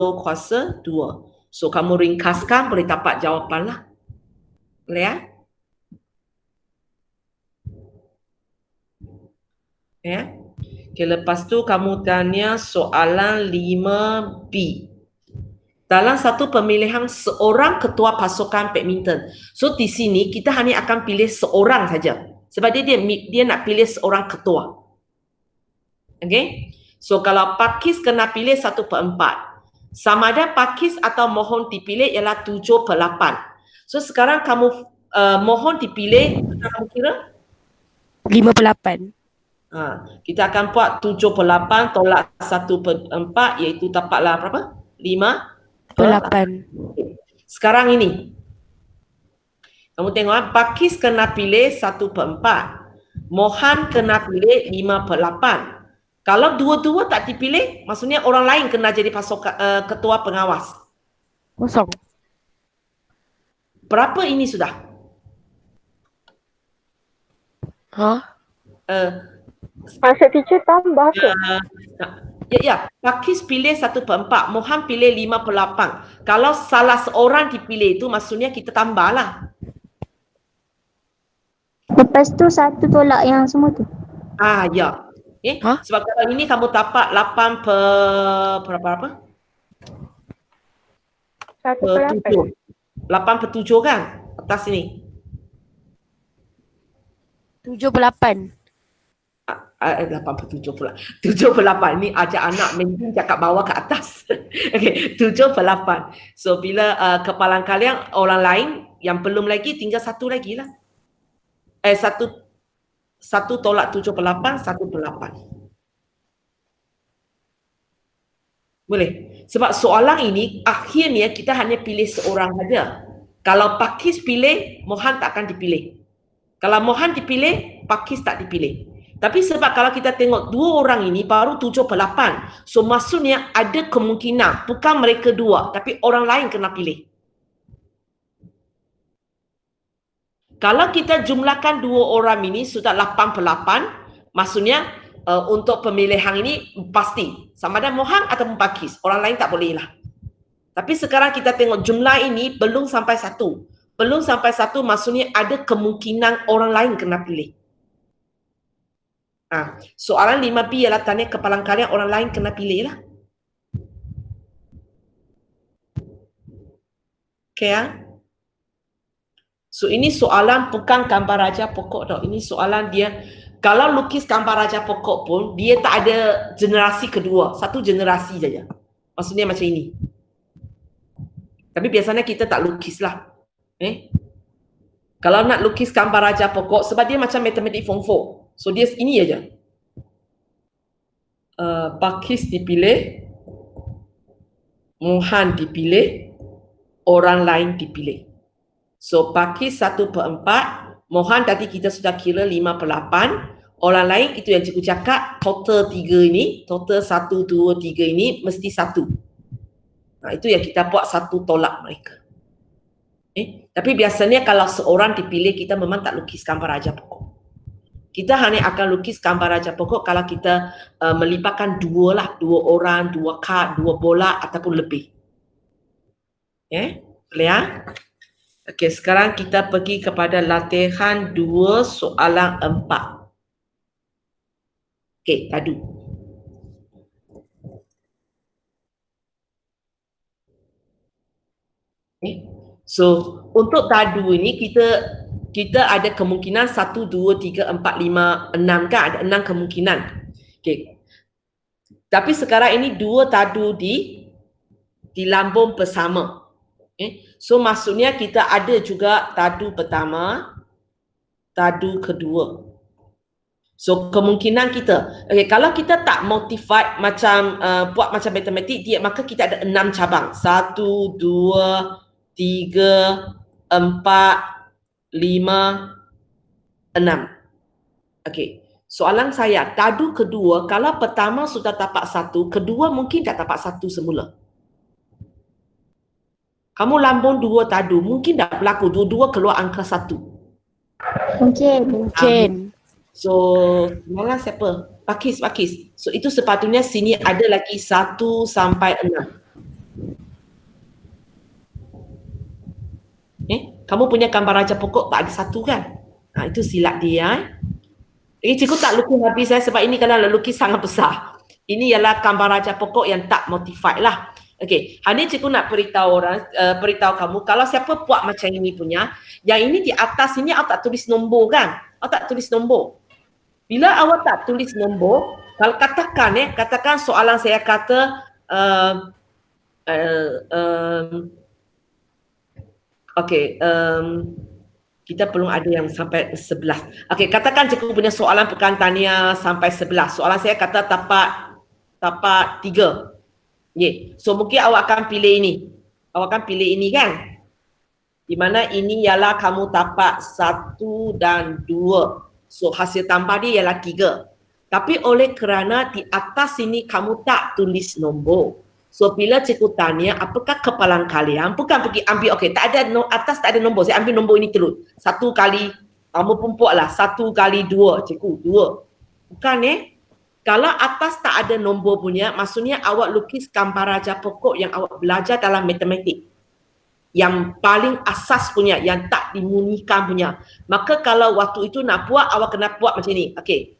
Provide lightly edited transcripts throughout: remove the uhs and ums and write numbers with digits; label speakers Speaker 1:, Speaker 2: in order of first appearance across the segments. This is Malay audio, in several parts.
Speaker 1: kuasa 2. So kamu ringkaskan boleh dapat jawapan lah. Boleh ya? Ya. Okay, lepas tu kamu tanya soalan 5B. Dalam satu pemilihan seorang ketua pasukan badminton. So di sini kita hanya akan pilih seorang saja. Sebab dia nak pilih seorang ketua. Okay? So kalau Pakis kena pilih 1/4. Sama ada Pakis atau mohon dipilih ialah 7/8. So sekarang kamu mohon dipilih, kamu kira?
Speaker 2: 5/8.
Speaker 1: Kita akan buat 7/8 tolak 1/4 iaitu dapatlah berapa? 5/8. Sekarang ini kamu tengok Pakis kena pilih 1/4, Mohan kena pilih 5/8. Kalau dua-dua tak dipilih, maksudnya orang lain kena jadi ketua pengawas.
Speaker 2: Kosong.
Speaker 1: Berapa ini sudah?
Speaker 3: Masa teacher tambah ke?
Speaker 1: Ya, Pakis pilih 1/4, Mohan pilih 5/8. Kalau salah seorang dipilih itu maksudnya kita tambah lah.
Speaker 4: Lepas tu 1 tolak yang semua tu.
Speaker 1: Ya. Sebab kalau ini kamu dapat 8 berapa?
Speaker 3: 1/8.
Speaker 1: 8/7 kan? Atas ini.
Speaker 2: 7/8.
Speaker 1: 8/7 pula. 7/8. Ni ajak anak main cakap bawah ke atas. Okey, 7/8. So bila kepalang kalian orang lain yang belum lagi tinggal satu lagi lah. Satu tolak 7/8, 1/8. Boleh? Sebab soalan ini akhirnya kita hanya pilih seorang saja. Kalau Pakis pilih, Mohan tak akan dipilih. Kalau Mohan dipilih, Pakis tak dipilih. Tapi sebab kalau kita tengok dua orang ini baru 7/8. So maksudnya ada kemungkinan bukan mereka dua tapi orang lain kena pilih. Kalau kita jumlahkan dua orang ini sudah 8/8, maksudnya untuk pemilihan ini pasti sama ada Mohan atau Pakis, orang lain tak boleh lah. Tapi sekarang kita tengok jumlah ini belum sampai 1. Belum sampai 1 maksudnya ada kemungkinan orang lain kena pilih. Soalan 5B ialah tanya kepalang kalian orang lain kena pilih lah. Okay ya? So ini soalan bukan gambar raja pokok tau. Ini soalan dia, kalau lukis gambar raja pokok pun, dia tak ada generasi kedua. Satu generasi saja. Maksudnya macam ini. Tapi biasanya kita tak lukis lah. Kalau nak lukis gambar raja pokok, sebab dia macam matematik form 4. So dia ini aja. Pakis dipilih, Mohan dipilih, orang lain dipilih. So Pakis 1/4, Mohan tadi kita sudah kira 5/8, orang lain itu yang cikgu cakap total 3 ini, total 1, 2, 3 ini mesti 1. Itu yang kita buat 1 tolak mereka. Tapi biasanya kalau seorang dipilih kita memang tak lukis gambar raja pokok. Kita hanya akan lukis gambar raja pokok kalau kita melibatkan dua lah, 2 orang, 2 kad, 2 bola ataupun lebih. Boleh ya? Okey, sekarang kita pergi kepada latihan 2 soalan 4. Okey, tadu. So, untuk tadu ini kita ada kemungkinan 1, 2, 3, 4, 5, 6 kan? Ada 6 kemungkinan. Okey. Tapi sekarang ini 2 tadu di lambung bersama. So maksudnya kita ada juga tadu pertama, tadu kedua. So kemungkinan kita, kalau kita tak motivate macam buat macam matematik dia, maka kita ada 6 cabang. 1, 2, 3, 4, 5, 6. Okey. Soalan saya, tadu kedua, kalau pertama sudah dapat 1, kedua mungkin tak dapat 1 semula. Kamu lambung 2 tadu, mungkin tak berlaku dua-dua keluar angka 1.
Speaker 4: Mungkin.
Speaker 1: So, malah siapa? Pakis. So, itu sepatutnya sini ada lagi 1 sampai 6. Kamu punya gambar raja pokok tak ada satu kan? Itu silap dia. Cikgu tak lukis habis sebab ini kalau lukis sangat besar. Ini ialah gambar raja pokok yang tak modified lah. Okey, hari ni cikgu nak beritahu kamu kalau siapa buat macam ini punya, yang ini di atas ini awak tak tulis nombor kan? Awak tak tulis nombor. Bila awak tak tulis nombor, kalau katakan soalan saya kata kita belum ada yang sampai 11. Okey, katakan cikgu punya soalan pekan tania sampai 11. Soalan saya kata tapak 3. Yeah. So mungkin awak akan pilih ini. Awak akan pilih ini kan? Di mana ini ialah kamu tapak 1 dan 2. So hasil tambah dia ialah 3. Tapi oleh kerana di atas ini kamu tak tulis nombor. So bila cikgu tanya apakah kepalang kalian, bukan pergi ambil tak ada atas tak ada nombor. Saya ambil nombor ini terus. 1 kali kamu pun buatlah 1 kali 2 cikgu 2. Bukan Kalau atas tak ada nombor punya, maksudnya awak lukis gambar raja pokok yang awak belajar dalam matematik. Yang paling asas punya, yang tak dimunikan punya. Maka kalau waktu itu nak buat, awak kena buat macam ni. Okey,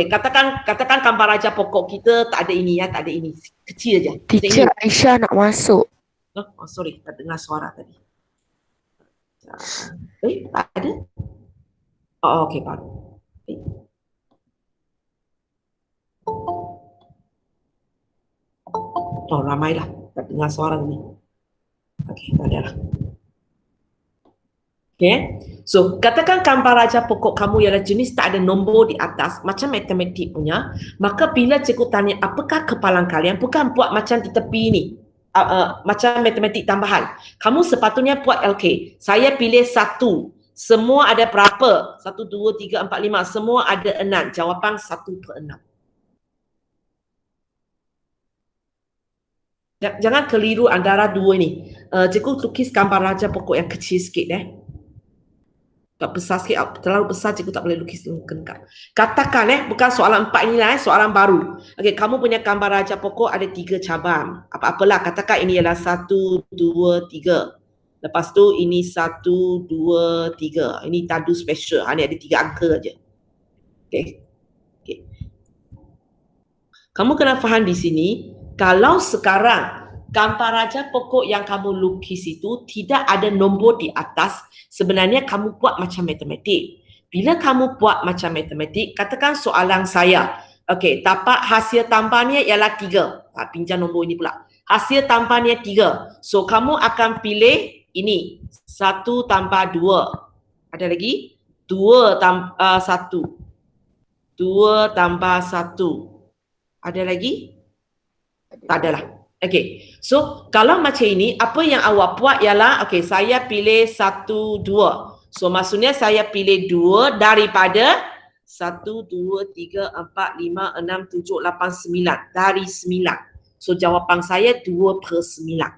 Speaker 1: katakan gambar raja pokok kita tak ada ini tak ada ini. Kecil aja.
Speaker 2: Teacher Aisyah nak masuk.
Speaker 1: Oh, sorry, tak dengar suara tadi. Tak ada? Oh, okey, baru. Oh, ramai lah. Tak dengar suara ni. Okey, tak ada lah. Okay. So, katakan gambar raja pokok kamu ialah jenis tak ada nombor di atas, macam matematik punya. Maka bila cikgu tanya, apakah kepalang kalian? Bukan buat macam di tepi ni. Macam matematik tambahan. Kamu sepatutnya buat LK. Saya pilih 1. Semua ada berapa? 1, 2, 3, 4, 5. Semua ada 6. Jawapan 1/6. Jangan keliru antara dua ni. Cikgu lukis gambar raja pokok yang kecil sikit tak besar sikit, terlalu besar cikgu tak boleh lukis lengkap. Katakan bukan soalan 4 ni lah, soalan baru. Okey, kamu punya gambar raja pokok ada 3 cabang. Apa-apalah, katakan ini ialah 1, 2, 3. Lepas tu ini 1, 2, 3. Ini tadu special. Ini ada 3 angka aja. Okey. Kamu kena faham di sini, kalau sekarang gambar raja pokok yang kamu lukis itu tidak ada nombor di atas, sebenarnya kamu buat macam matematik. Bila kamu buat macam matematik, katakan soalan saya, okey, tapak hasil tambahnya ialah 3. Pinjam nombor ini pula. Hasil tambahnya 3. So, kamu akan pilih ini. 1 tambah 2. Ada lagi? 2 tambah 1. 2 tambah 1. Ada lagi? Tak adalah. Okey. So, kalau macam ini, apa yang awak buat ialah, okey, saya pilih 1, 2. So, maksudnya saya pilih 2 daripada 1, 2, 3, 4, 5, 6, 7, 8, 9. Dari 9. So, jawapan saya 2/9.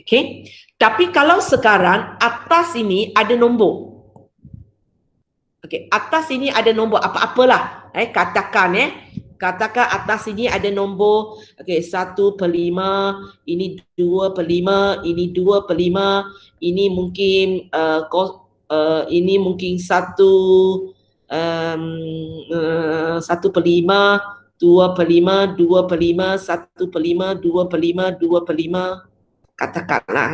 Speaker 1: Okey. Tapi kalau sekarang, atas ini ada nombor. Okey, atas ini ada nombor apa-apalah. Katakan atas sini ada nombor 1/5, ini 2/5, ini 2/5, ini mungkin ini mungkin 1/5, 2/5, 2/5, 1/5, 2/5, 2/5. Katakanlah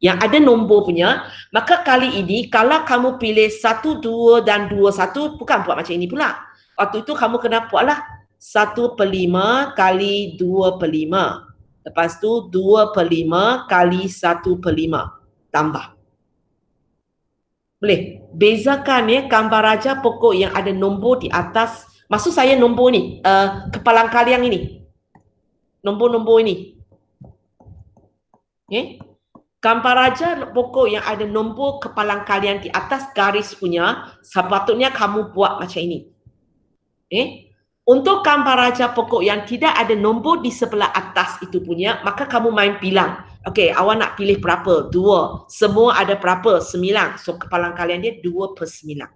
Speaker 1: yang ada nombor punya, maka kali ini kalau kamu pilih 1, 2 dan 2, 1, bukan buat macam ini pula. Waktu itu kamu kena buatlah 1/5 kali 2/5. Lepas tu 2/5 kali 1/5. Tambah. Boleh? Bezakan gambar raja pokok yang ada nombor di atas. Maksud saya nombor ni, kepalang kalian ini. Nombor-nombor ini. Gambar raja pokok yang ada nombor kepalang kalian di atas garis punya, sepatutnya kamu buat macam ini. Untuk gambar raja pokok yang tidak ada nombor di sebelah atas itu punya, maka kamu main bilang. Okey, awak nak pilih berapa? 2. Semua ada berapa? 9. So, kepalang kalian dia 2/9.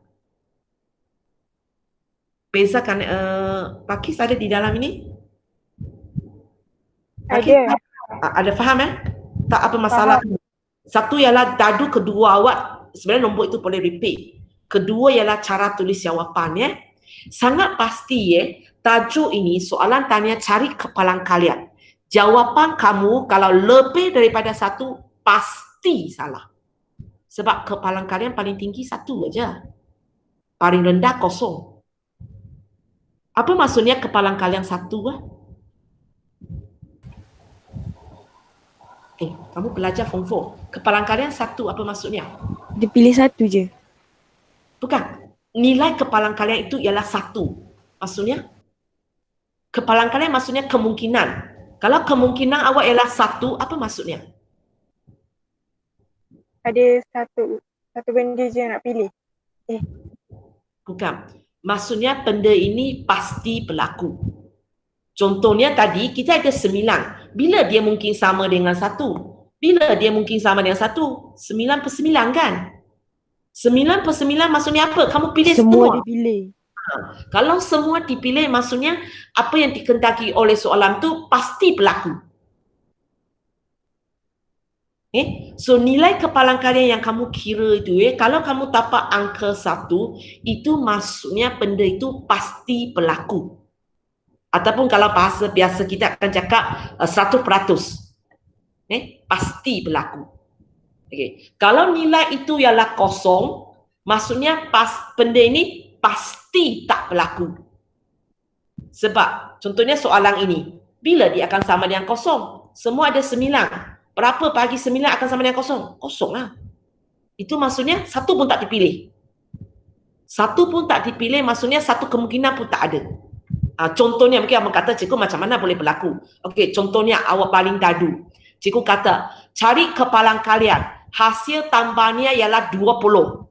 Speaker 1: Bezakan, Pakis ada di dalam ini? Pakis,
Speaker 3: Ada.
Speaker 1: ada faham Tak apa masalah. Satu ialah dadu kedua awak, sebenarnya nombor itu boleh repeat. Kedua ialah cara tulis jawapan ya. Sangat pasti tajuk ini soalan tanya cari kepalang kalian. Jawapan kamu kalau lebih daripada satu pasti salah. Sebab kepalang kalian paling tinggi satu aja. Paling rendah kosong. Apa maksudnya kepalang kalian satu? Kamu belajar form 4. Kepalang kalian satu, apa maksudnya?
Speaker 2: Dia pilih satu je.
Speaker 1: Bukan. Nilai kepalang kalian itu ialah satu. Maksudnya? Kepalang kalian maksudnya kemungkinan. Kalau kemungkinan awak ialah satu, apa maksudnya?
Speaker 3: Ada satu benda je nak pilih.
Speaker 1: Bukan. Maksudnya benda ini pasti berlaku. Contohnya tadi kita ada 9. Bila dia mungkin sama dengan 1? Bila dia mungkin sama dengan 1? 9 per 9 kan? 9 per 9 maksudnya apa? Kamu pilih semua.
Speaker 2: Dipilih.
Speaker 1: Kalau semua dipilih maksudnya apa yang dikehendaki oleh soalan tu pasti berlaku. So nilai kepalang kalian yang kamu kira itu kalau kamu dapat angka 1, itu maksudnya benda itu pasti berlaku. Ataupun kalau bahasa biasa kita akan cakap 100%. Pasti berlaku. Kalau nilai itu ialah kosong, maksudnya benda ini pasti tak berlaku. Sebab contohnya soalan ini, bila dia akan sama dengan kosong? Semua ada 9. Berapa bagi 9 akan sama dengan kosong? Kosong lah. Itu maksudnya satu pun tak dipilih. Satu pun tak dipilih maksudnya satu kemungkinan pun tak ada. Contohnya mungkin awak kata cikgu macam mana boleh berlaku. Okey, contohnya awak paling dadu. Cikgu kata cari kepalang kalian. Hasil tambahnya ialah 20.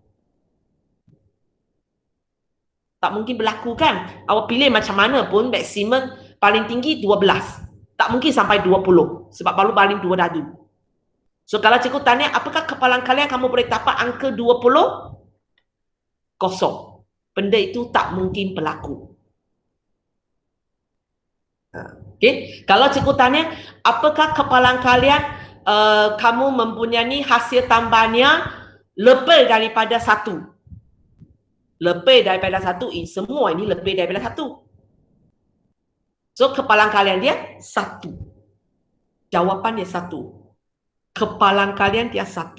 Speaker 1: Tak mungkin berlaku kan? Awak pilih macam mana pun maksimum paling tinggi 12. Tak mungkin sampai 20 sebab baru paling 2 dadu. So kalau cikgu tanya apakah kepalang kalian kamu boleh dapat angka 20? Kosong. Benda itu tak mungkin berlaku. Okay. Kalau cikgu tanya apakah kepalang kalian kamu mempunyai hasil tambahnya lebih daripada 1? Lebih daripada 1, semua ini lebih daripada 1. So kepalang kalian dia 1. Jawapan dia 1. Kepalang kalian dia 1.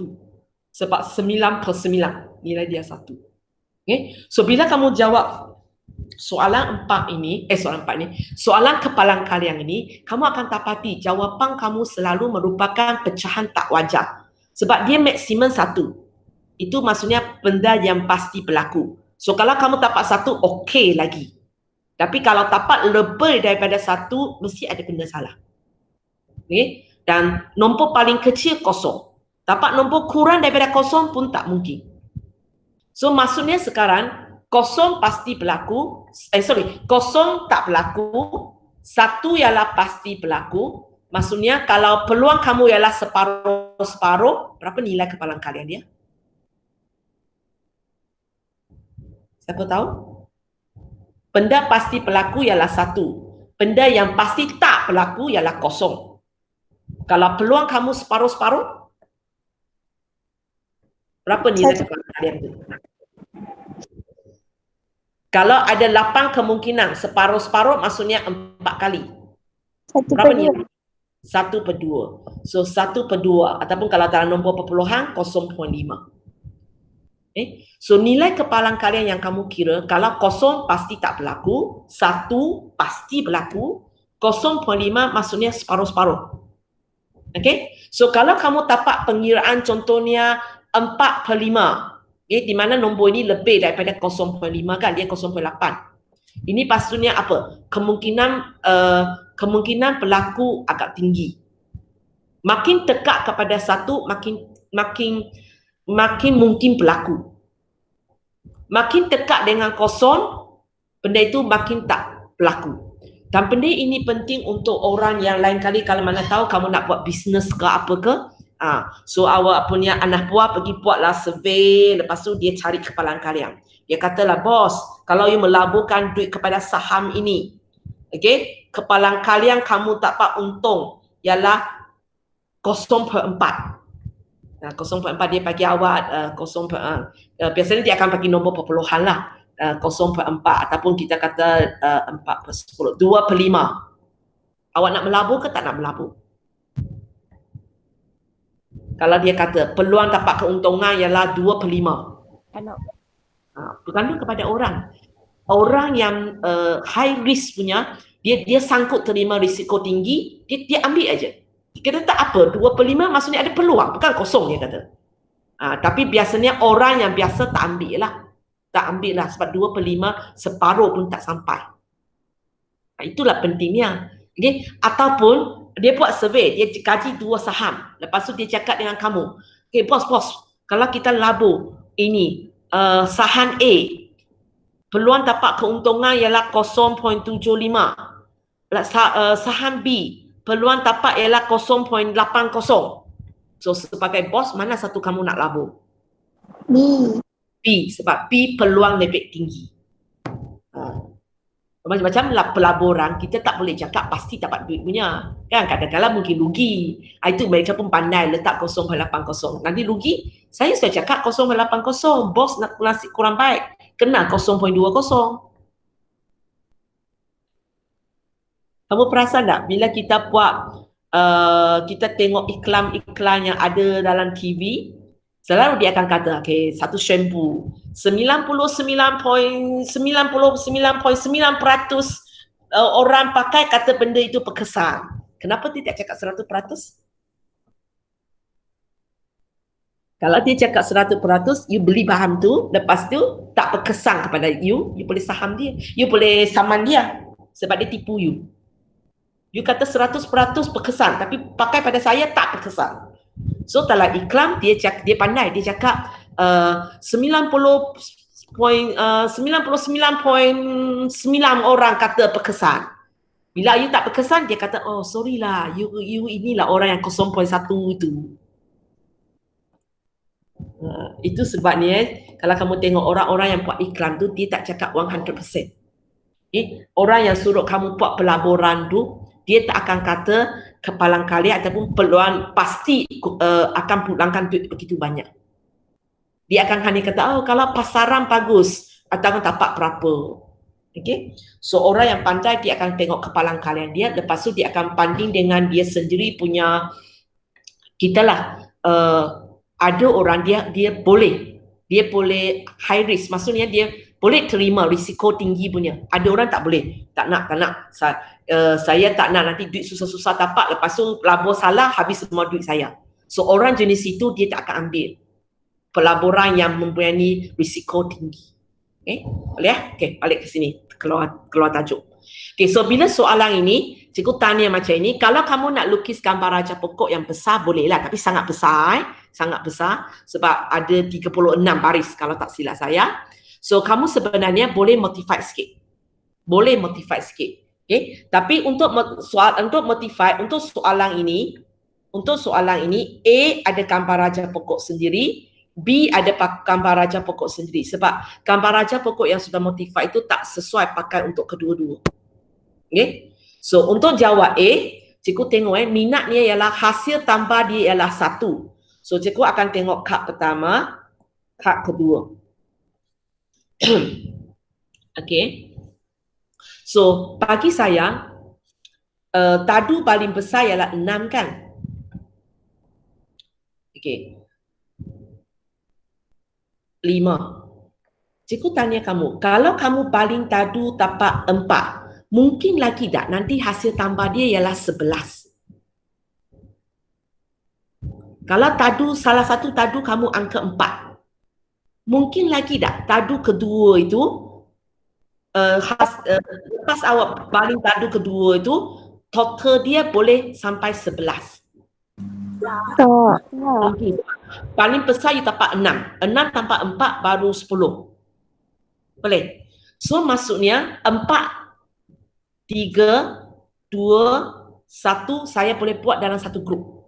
Speaker 1: Sebab 9 per 9 nilai dia 1. Okay. So bila kamu jawab soalan 4 ini, soalan kepalang kalian ini, kamu akan dapati jawapan kamu selalu merupakan pecahan tak wajar. Sebab dia maksimum 1. Itu maksudnya benda yang pasti berlaku. So kalau kamu dapat 1, okey lagi. Tapi kalau dapat lebih daripada 1, mesti ada benda salah. Okay? Dan nombor paling kecil kosong. Dapat nombor kurang daripada kosong pun tak mungkin. So maksudnya sekarang, kosong pasti berlaku. Kosong tak berlaku. 1 ialah pasti berlaku. Maksudnya kalau peluang kamu ialah separuh-separuh, berapa nilai kepalang kalian dia? Siapa tahu? Benda pasti berlaku ialah 1. Benda yang pasti tak berlaku ialah kosong. Kalau peluang kamu separuh-separuh, berapa nilai kepalang kalian tu? Kalau ada 8 kemungkinan, separuh-separuh maksudnya 4 kali. Berapa nilai? 1/2. So 1/2 ataupun kalau dalam nombor perpuluhan 0.5. So nilai kepalang kalian yang kamu kira, kalau 0 pasti tak berlaku, 1 pasti berlaku, 0.5 maksudnya separuh-separuh. Okay? So kalau kamu dapat pengiraan contohnya 4/5, di mana nombor ini lebih daripada 0.5 kan, dia 0.8. Ini maksudnya apa? Kemungkinan berlaku agak tinggi. Makin dekat kepada 1, makin mungkin berlaku. Makin dekat dengan 0, benda itu makin tak berlaku. Dan benda ini penting untuk orang yang lain kali kalau mana tahu kamu nak buat bisnes ke apa ke. So awak punya anak buah pergi buatlah survey, lepas tu dia cari kepalang kalian. Dia katalah, bos, kalau you melaburkan duit kepada saham ini, okay, kepalang kalian kamu dapat untung ialah 0.4. 0.4 dia bagi awak biasanya dia akan bagi nombor perpuluhan lah. 0.4 ataupun kita kata 4/10, 2/5. Awak nak melabur ke tak nak melabur? Kalau dia kata peluang dapat keuntungan ialah 2/5.
Speaker 2: Anak.
Speaker 1: Bergantung kepada orang. Orang yang high risk punya, dia sangkut terima risiko tinggi, dia ambil aja. Kita tak apa, 2/5 maksudnya ada peluang, bukan kosong dia kata. Tapi biasanya orang yang biasa tak ambil lah. Tak ambil lah sebab 2/5 separuh pun tak sampai. Itulah pentingnya. Okay? Ataupun dia buat survey, dia kaji 2 saham. Lepas tu dia cakap dengan kamu, okay bos, kalau kita labur ini saham A, peluang dapat keuntungan ialah 0.75. Saham B, peluang dapat ialah 0.80. So sebagai bos, mana satu kamu nak labur? B, sebab B peluang lebih tinggi. Macam-macam lah pelaburan, kita tak boleh cakap pasti dapat duit punya. Kan kadang-kadang mungkin rugi. Itu mereka pun pandai letak 0.80. Nanti rugi, saya sudah cakap 0.80. Bos nak nasi kurang baik, kena 0.20. Kamu perasan tak bila kita buat kita tengok iklan-iklan yang ada dalam TV, selalu dia akan kata, okay, satu shampoo 99.99% orang pakai kata benda itu berkesan. Kenapa dia tak cakap 100%? Kalau dia cakap 100%, you beli bahan tu, lepas tu tak berkesan kepada you boleh saham dia, you boleh saman dia sebab dia tipu you. You kata 100% berkesan, tapi pakai pada saya tak berkesan. So dalam iklan dia pandai, dia cakap 99.9 orang kata berkesan. Bila you tak berkesan, dia kata, oh sorry lah, you inilah orang yang 0.1 itu. Itu sebabnya kalau kamu tengok orang-orang yang buat iklan tu, dia tak cakap 100%. Orang yang suruh kamu buat pelaburan tu, dia tak akan kata kepalang kali ataupun peluang pasti akan pulangkan duit begitu banyak. Dia akan hanya kata, oh kalau pasaran bagus, akan dapat berapa. Okay? So orang yang pandai, dia akan tengok kepalang kalian dia, lepas tu dia akan banding dengan dia sendiri punya, kita lah, ada orang dia boleh high risk, maksudnya dia boleh terima risiko tinggi punya. Ada orang tak boleh, tak nak. Saya tak nak nanti duit susah-susah dapat, lepas tu labur salah, habis semua duit saya. So orang jenis itu dia tak akan ambil pelaburan yang mempunyai risiko tinggi. Okay, boleh ya? Okay, balik ke sini, keluar tajuk. Okay, so bila soalan ini, cikgu tanya macam ini, kalau kamu nak lukis gambar raja pokok yang besar, bolehlah, tapi sangat besar, sangat besar, sebab ada 36 baris kalau tak silap saya. So kamu sebenarnya boleh modify sikit. Okay? Tapi untuk soalan ini, A ada gambar raja pokok sendiri, B ada gambar raja pokok sendiri. Sebab gambar raja pokok yang sudah modify itu tak sesuai pakai untuk kedua-dua. Okay? So untuk jawab A, cikgu tengok minatnya ialah hasil tambah dia ialah 1. So cikgu akan tengok kad pertama, kad kedua. Okay. So bagi saya tadu paling besar ialah 6 kan? Okay. 5. Cikgu tanya kamu, kalau kamu baling tadu tapak 4, mungkin lagi tak nanti hasil tambah dia ialah 11. Kalau tadu, salah satu tadu kamu angka 4, mungkin lagi tak tadu kedua itu, lepas awak baling tadu kedua itu, total dia boleh sampai 11.
Speaker 2: Tak.
Speaker 1: Okay. Paling besar you tapak 6. 6 tambah 4 baru 10. Boleh? So maksudnya 4, 3, 2, 1 saya boleh buat dalam satu grup.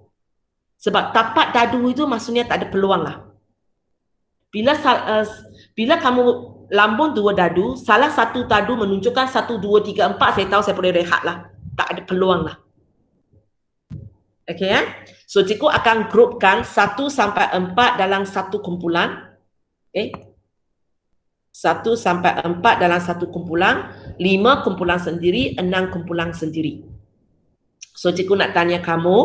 Speaker 1: Sebab tapak tadu itu maksudnya tak ada peluang lah. Bila kamu lambung 2 dadu, salah satu tadu menunjukkan 1, 2, 3, 4, saya tahu saya boleh rehat lah. Tak ada peluang lah. Okey ya. So cikgu akan grupkan 1 sampai 4 dalam satu kumpulan. Okey. 1 sampai 4 dalam satu kumpulan, 5 kumpulan sendiri, 6 kumpulan sendiri. So cikgu nak tanya kamu,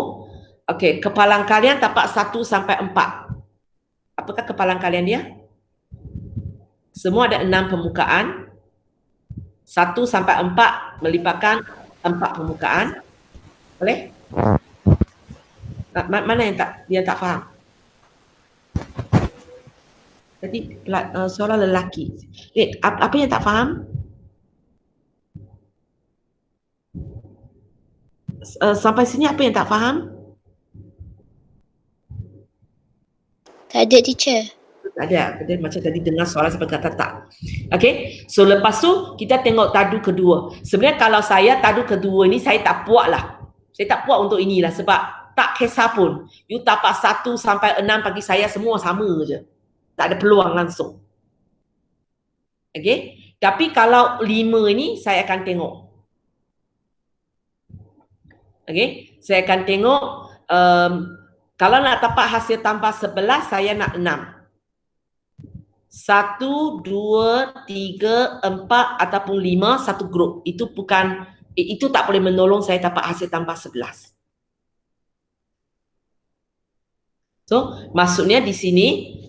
Speaker 1: okey, kepalang kalian tapak 1 sampai 4. Apakah kepalang kalian dia? Semua ada 6 permukaan. 1 sampai 4 melibatkan 4 permukaan. Boleh? Mana yang tak faham? Tadi seorang lelaki. Apa yang tak faham? Sampai sini apa yang tak faham?
Speaker 5: Tak ada, teacher.
Speaker 1: Tak ada. Dia macam tadi dengar soalan sampai kata tak. Okay. So lepas tu kita tengok tadu kedua. Sebenarnya kalau saya tadu kedua ni saya tak puas lah. Saya tak puas untuk inilah sebab tak kisah pun. You tapak 1 sampai 6 bagi saya semua sama je. Tak ada peluang langsung. Okay. Tapi kalau 5 ni saya akan tengok. Okay. Saya akan tengok kalau nak tapak hasil tambah 11 saya nak 6. 1, 2, 3, 4 ataupun 5 satu grup. Itu bukan, itu tak boleh menolong saya dapat hasil tambah 11. So, maksudnya di sini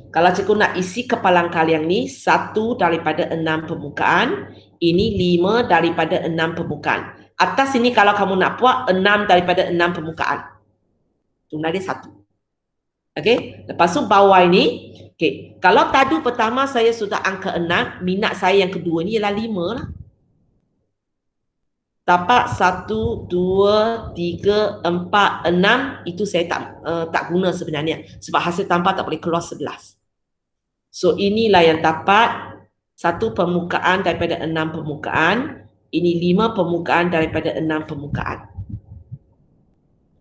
Speaker 1: kalau cikgu nak isi kepalang kalian ni 1 daripada 6 permukaan, ini 5 daripada 6 permukaan. Atas ini kalau kamu nak buat 6 daripada 6 permukaan. Jumlah dia 1. Okey, lepas tu bawah ini, okey, kalau tadu pertama saya sudah angka 6, minat saya yang kedua ni ialah 5 lah. Tapak 1, 2, 3, 4, 6 itu saya tak guna sebenarnya sebab hasil tambah tak boleh keluar 11. So inilah yang dapat 1 permukaan daripada 6 permukaan, ini 5 permukaan daripada 6 permukaan.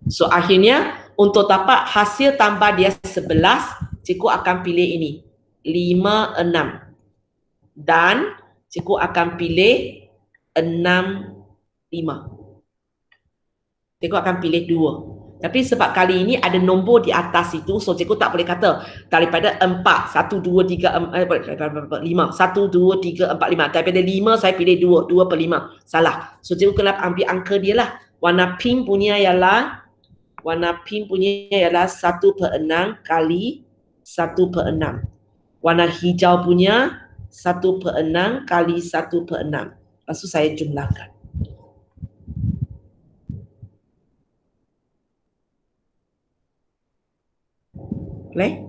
Speaker 1: So akhirnya untuk dapat hasil tambah dia 11, cikgu akan pilih ini 5, 6 dan cikgu akan pilih 6, 5. Cikgu akan pilih 2. Tapi sebab kali ini ada nombor di atas itu, so cikgu tak boleh kata daripada 4, 1, 2, 3, 5. 1, 2, 3, 4, 5. Daripada 5 saya pilih 2, 2 per 5. Salah. So cikgu kena ambil angka dia lah. Warna pink punya ialah 1 per 6 kali 1 per 6. Warna hijau punya 1 per 6 kali 1 per 6. Lepas tu saya jumlahkan. Boleh?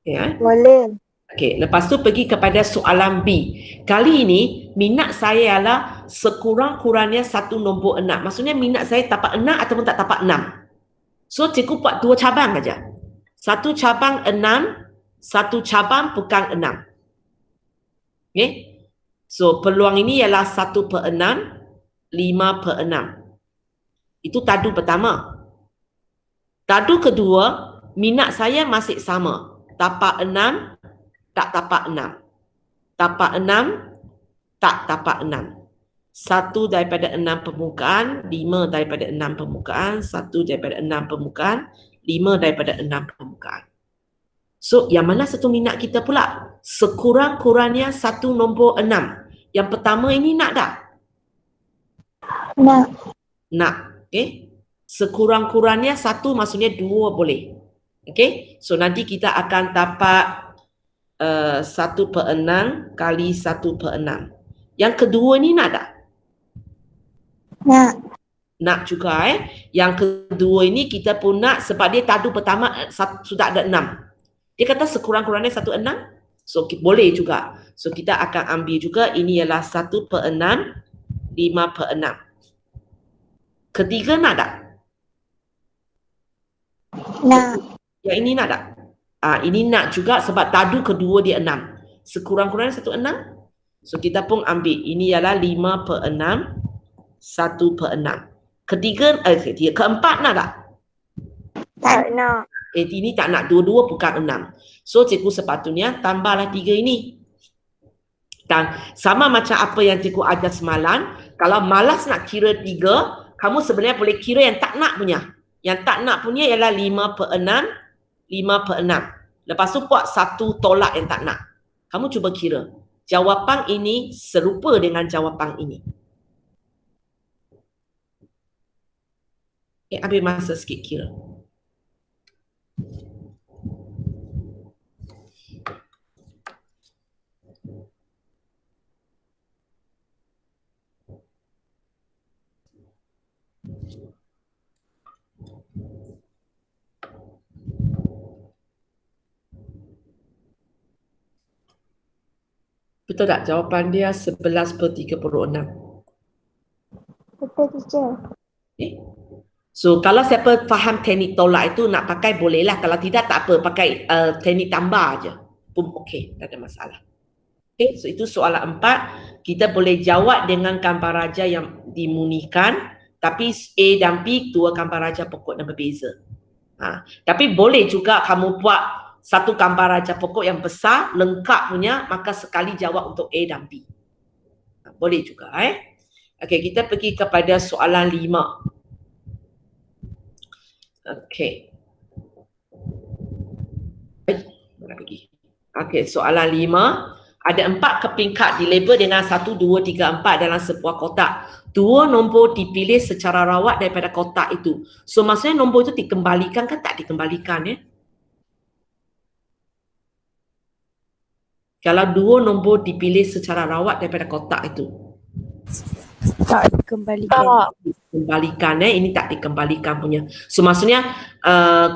Speaker 1: Ya.
Speaker 3: Boleh.
Speaker 1: Okey, lepas tu pergi kepada soalan B. Kali ini minat saya ialah sekurang-kurangnya satu nombor 6. Maksudnya minat saya tapak 6 ataupun tak tapak 6. So cikgu buat 2 cabang saja. Satu cabang 6, satu cabang bukan 6. Okey. So peluang ini ialah 1 per 6, 5 per 6. Itu tadu pertama. Tadu kedua, minat saya masih sama. Tapak 6, tak tapak 6. Tapak 6, tak tapak 6. 1 daripada 6 permukaan, 5 daripada 6 permukaan, 1 daripada 6 permukaan, 5 daripada 6 permukaan. So, yang mana satu minat kita pula? Sekurang-kurangnya satu nombor 6. Yang pertama ini nak tak?
Speaker 4: Nak.
Speaker 1: Nak. Okay. Sekurang-kurangnya 1 maksudnya 2 boleh. Okay. So, nanti kita akan dapat 1 per 6 kali 1 per 6. Yang kedua ni nak tak?
Speaker 4: Nak.
Speaker 1: Nak juga Yang kedua ini kita pun nak sebab dia tadu pertama sudah ada 6. Dia kata sekurang-kurangnya 1 6. So boleh juga. So kita akan ambil juga ini ialah 1 per 6, 5 per 6. Ketiga nak tak?
Speaker 4: Nak.
Speaker 1: Yang ini nak tak? Ini nak juga sebab tadu kedua dia 6. Sekurang-kurangnya 1 6. So kita pun ambil ini ialah 5 per 6, 1 per 6. Keempat nak tak?
Speaker 3: Tak nak.
Speaker 1: Ini tak nak, dua-dua bukan 6. So cikgu sepatutnya tambahlah 3 ini. Dan sama macam apa yang cikgu ajar semalam, Kalau malas nak kira 3, kamu sebenarnya boleh kira yang tak nak punya. Yang tak nak punya ialah 5/6, 5/6. Lepas tu buat 1 tolak yang tak nak. Kamu cuba kira. Jawapan ini serupa dengan jawapan ini. Ambil masa sikit kira. Betul tak? Jawapan dia 11/36.
Speaker 3: Betul, teacher.
Speaker 1: So kalau siapa faham teknik tolak itu nak pakai bolehlah. Kalau tidak tak apa, pakai teknik tambah aja pun okey, tak ada masalah. Okay, so itu soalan 4. Kita boleh jawab dengan gambar raja yang dimunikan, tapi A dan B dua gambar raja pokok yang berbeza. Tapi boleh juga kamu buat satu gambar raja pokok yang besar, lengkap punya, maka sekali jawab untuk A dan B. Boleh juga. Okey, kita pergi kepada soalan 5. Okey. Mana lagi? Okey, soalan 5. Ada 4 kepingkat dilabel dengan 1, 2, 3, 4 dalam sebuah kotak. 2 nombor dipilih secara rawat daripada kotak itu. So maksudnya nombor itu dikembalikan ke tak dikembalikan ya? Kalau 2 nombor dipilih secara rawat daripada kotak itu.
Speaker 2: Tak dikembalikan.
Speaker 1: Dikembalikan ini tak dikembalikan punya. So maksudnya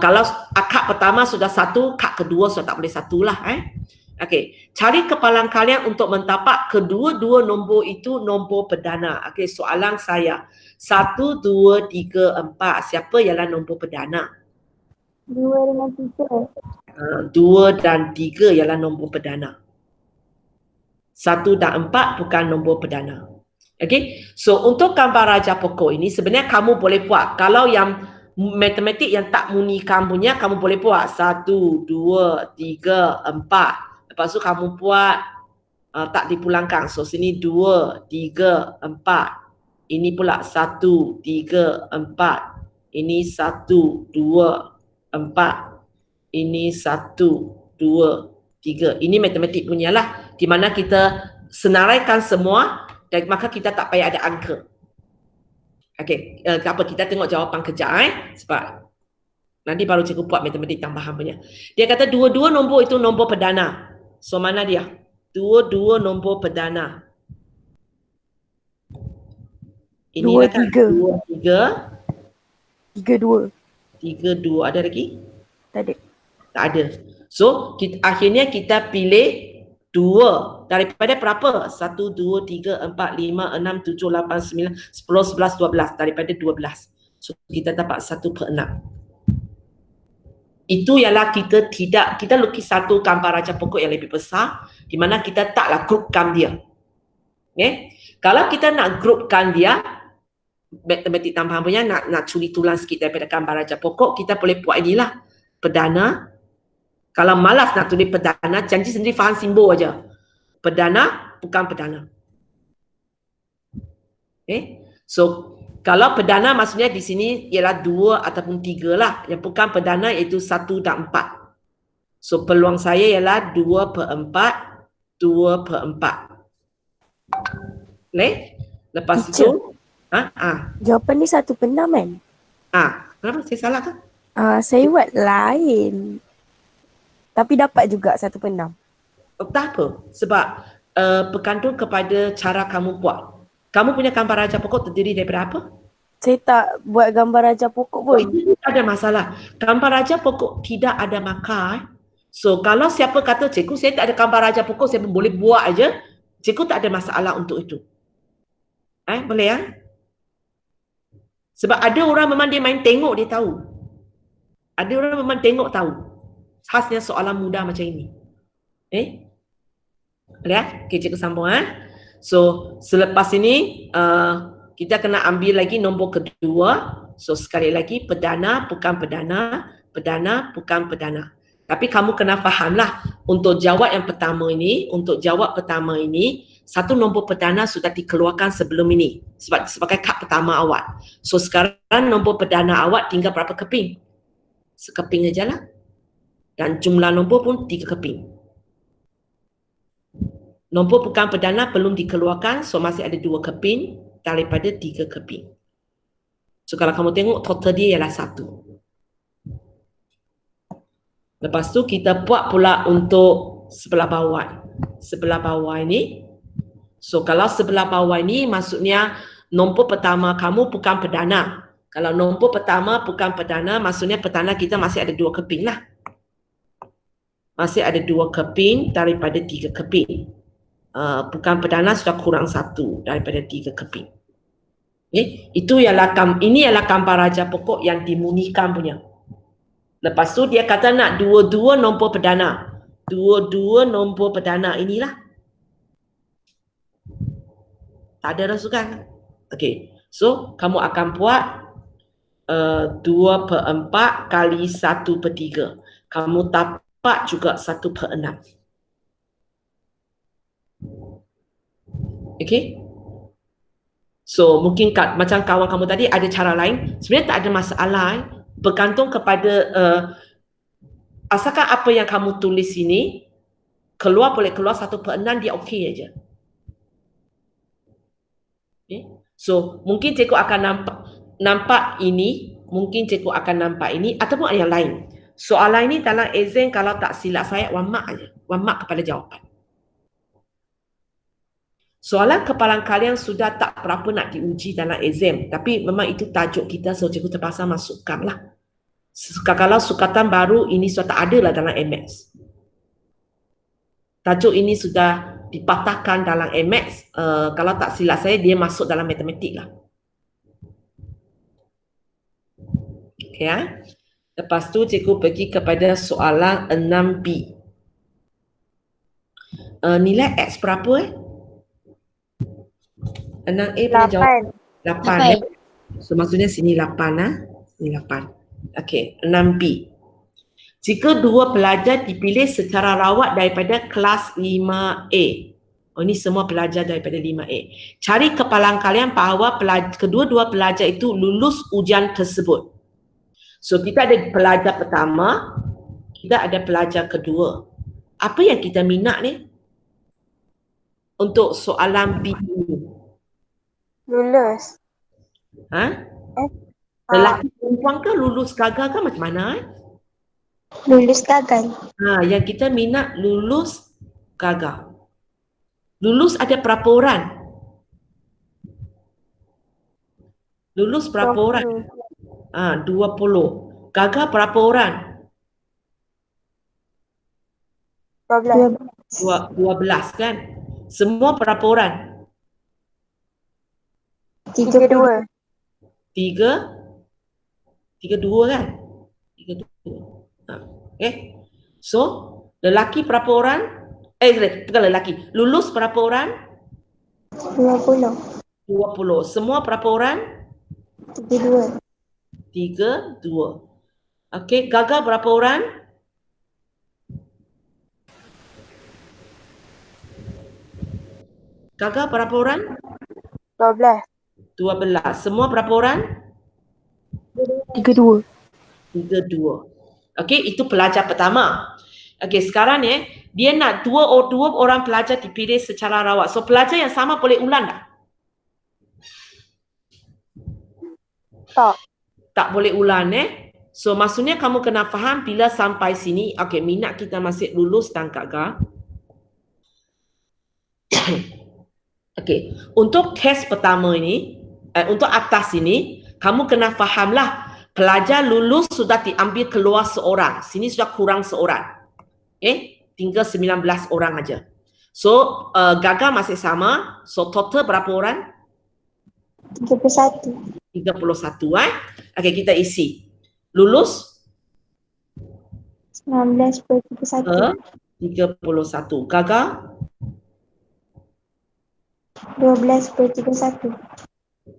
Speaker 1: kalau akad pertama sudah 1, kad kedua sudah tak boleh 1 lah Okey, cari kepalan kalian untuk mendapat kedua-dua nombor itu nombor perdana. Okey, soalan saya. 1, 2, 3, 4. Siapa ialah nombor perdana?
Speaker 3: 2 dengan 3.
Speaker 1: 2 dan 3 ialah nombor perdana. 1 dan 4 bukan nombor perdana. Okey, so untuk gambar raja pokok ini sebenarnya kamu boleh buat. Kalau yang matematik yang tak munikan punya, kamu boleh buat 1, 2, 3, 4. Lepas tu kamu buat tak dipulangkan. So sini 2, 3, 4. Ini pula 1, 3, 4. Ini 1, 2, 4. Ini 1, 2, 3. Ini matematik punya lah. Di mana kita senaraikan semua dan maka kita tak payah ada angka. Okey, apa kita tengok jawapan kejap sebab nanti baru cikgu buat matematik tambahan punya. Dia kata dua-dua nombor itu nombor perdana. So mana dia? Dua-dua nombor perdana. Ini
Speaker 2: 2,
Speaker 1: kan
Speaker 2: 3.
Speaker 1: 2, 3.
Speaker 2: 3, 2.
Speaker 1: 3, 2. Ada lagi?
Speaker 2: Tak ada.
Speaker 1: Tak ada. So akhirnya kita pilih 2 daripada berapa? 1, 2, 3, 4, 5, 6, 7, 8, 9, 10, 11, 12. Daripada 12. So kita dapat 1/6. Itu ialah kita lukis satu gambar raja pokok yang lebih besar di mana kita taklah grupkan dia. Okay? Kalau kita nak grupkan dia, matematik tambahan punya nak curi tulang sikit daripada gambar raja pokok, kita boleh buat inilah perdana. Kalau malas nak tulis perdana, janji sendiri faham simbol aja. Perdana bukan perdana. Okay? So kalau perdana maksudnya di sini ialah 2 ataupun 3 lah. Yang bukan perdana iaitu 1 dan 4. So peluang saya ialah 2/4, 2/4. Boleh? Lepas
Speaker 2: Teacher.
Speaker 1: itu
Speaker 2: Jawapan ni 1/6 kan?
Speaker 1: kenapa saya salah ke?
Speaker 2: Saya buat lain. Tapi dapat juga 1/6.
Speaker 1: Tak apa. Sebab bergantung kepada cara kamu buat. Kamu punya gambar raja pokok terdiri daripada apa?
Speaker 2: Saya tak buat gambar raja pokok pun.
Speaker 1: Itu tak ada masalah. Gambar raja pokok tidak ada markah. So kalau siapa kata cikgu saya tak ada gambar raja pokok, saya pun boleh buat aja. Cikgu tak ada masalah untuk itu. Boleh ya? Sebab ada orang memang dia main tengok dia tahu. Ada orang memang tengok tahu. Khasnya soalan mudah macam ini. Lihat, okay, cikgu sambung So selepas ini kita kena ambil lagi nombor kedua. So sekali lagi perdana bukan perdana, perdana bukan perdana. Tapi kamu kena fahamlah untuk jawab yang pertama ini, satu nombor perdana sudah dikeluarkan sebelum ini sebagai kad pertama awak. So sekarang nombor perdana awak tinggal berapa keping? Sekeping aja lah. Dan jumlah nombor pun 3 keping. Nombor pegang perdana belum dikeluarkan, so masih ada 2 keping daripada 3 keping. So kalau kamu tengok total dia ialah 1. Lepas tu kita buat pula untuk sebelah bawah. Sebelah bawah ini. So kalau sebelah bawah ini maksudnya nombor pertama kamu bukan perdana. Kalau nombor pertama bukan perdana maksudnya perdana kita masih ada 2 keping lah. Masih ada 2 keping daripada 3 keping. Bukan perdana sudah kurang 1 daripada 3 keping. Okay? Ini ialah gambar raja pokok yang dimunikan punya. Lepas tu dia kata nak dua-dua nombor perdana. Dua-dua nombor perdana inilah. Tak ada rasukan. Okay. So, kamu akan buat 2/4 kali 1/3. Kamu tapak juga 1/6. Okay. So, mungkin macam kawan kamu tadi ada cara lain. Sebenarnya tak ada masalah. Bergantung kepada asalkan apa yang kamu tulis ini boleh keluar 1/6 dia okey aja. Okay. So mungkin cikgu akan nampak ini, mungkin cikgu akan nampak ini ataupun yang lain. Soalan ini dalam exam kalau tak silap saya 1 mark aja. 1 mark kepada jawapan. Soalan kepalan kalian sudah tak berapa nak diuji dalam exam, tapi memang itu tajuk kita, so cikgu terpaksa masukkan lah. Kalau sukatan baru ini sudah tak ada lah dalam MX. Tajuk ini sudah dipatahkan dalam MX, kalau tak silap saya dia masuk dalam matematik lah. Okay, ya. Lepas tu cikgu pergi kepada soalan 6B. Nilai X berapa 6A punya jawab 8. So maksudnya sini 8 Sini 8. Okey, 6B. Jika 2 pelajar dipilih secara rawat daripada kelas 5A. Oh, ini semua pelajar daripada 5A. Cari kepalang kalian bahawa kedua-dua pelajar itu lulus ujian tersebut. So kita ada pelajar pertama, kita ada pelajar kedua. Apa yang kita minat ni? Untuk soalan B ini.
Speaker 3: Lulus.
Speaker 1: Lelaki perempuan ke lulus gagal ke macam mana
Speaker 4: Lulus gagal.
Speaker 1: Yang kita minat lulus gagal. Lulus ada berapa orang? Lulus berapa orang? 20. Gagal berapa orang? 12 kan? Semua berapa orang?
Speaker 3: 32.
Speaker 1: 32 kan? 32. Okay. So, lelaki berapa orang? Bukan lelaki. Lulus berapa orang?
Speaker 3: 20.
Speaker 1: 20. Semua berapa orang?
Speaker 3: 32.
Speaker 1: 32. Okay. Gagal berapa orang? Gagal berapa orang?
Speaker 3: 12.
Speaker 1: 12. Semua berapa orang?
Speaker 2: 32.
Speaker 1: 32. Okey, itu pelajar pertama. Okey, sekarang dia nak dua orang pelajar dipilih secara rawat. So pelajar yang sama boleh ulang tak?
Speaker 3: Tak.
Speaker 1: Tak boleh ulang So maksudnya kamu kena faham bila sampai sini, okey, minat kita masih lulus dan gagal. Okey, untuk test pertama ini, untuk atas ini, kamu kena fahamlah pelajar lulus sudah diambil keluar seorang. Sini sudah kurang seorang. Tinggal 19 orang aja. So, gagal masih sama. So, total berapa orang?
Speaker 3: 31.
Speaker 1: 31. Okey, kita isi. Lulus?
Speaker 3: 19/31.
Speaker 1: 31. Gagal?
Speaker 3: 12/31.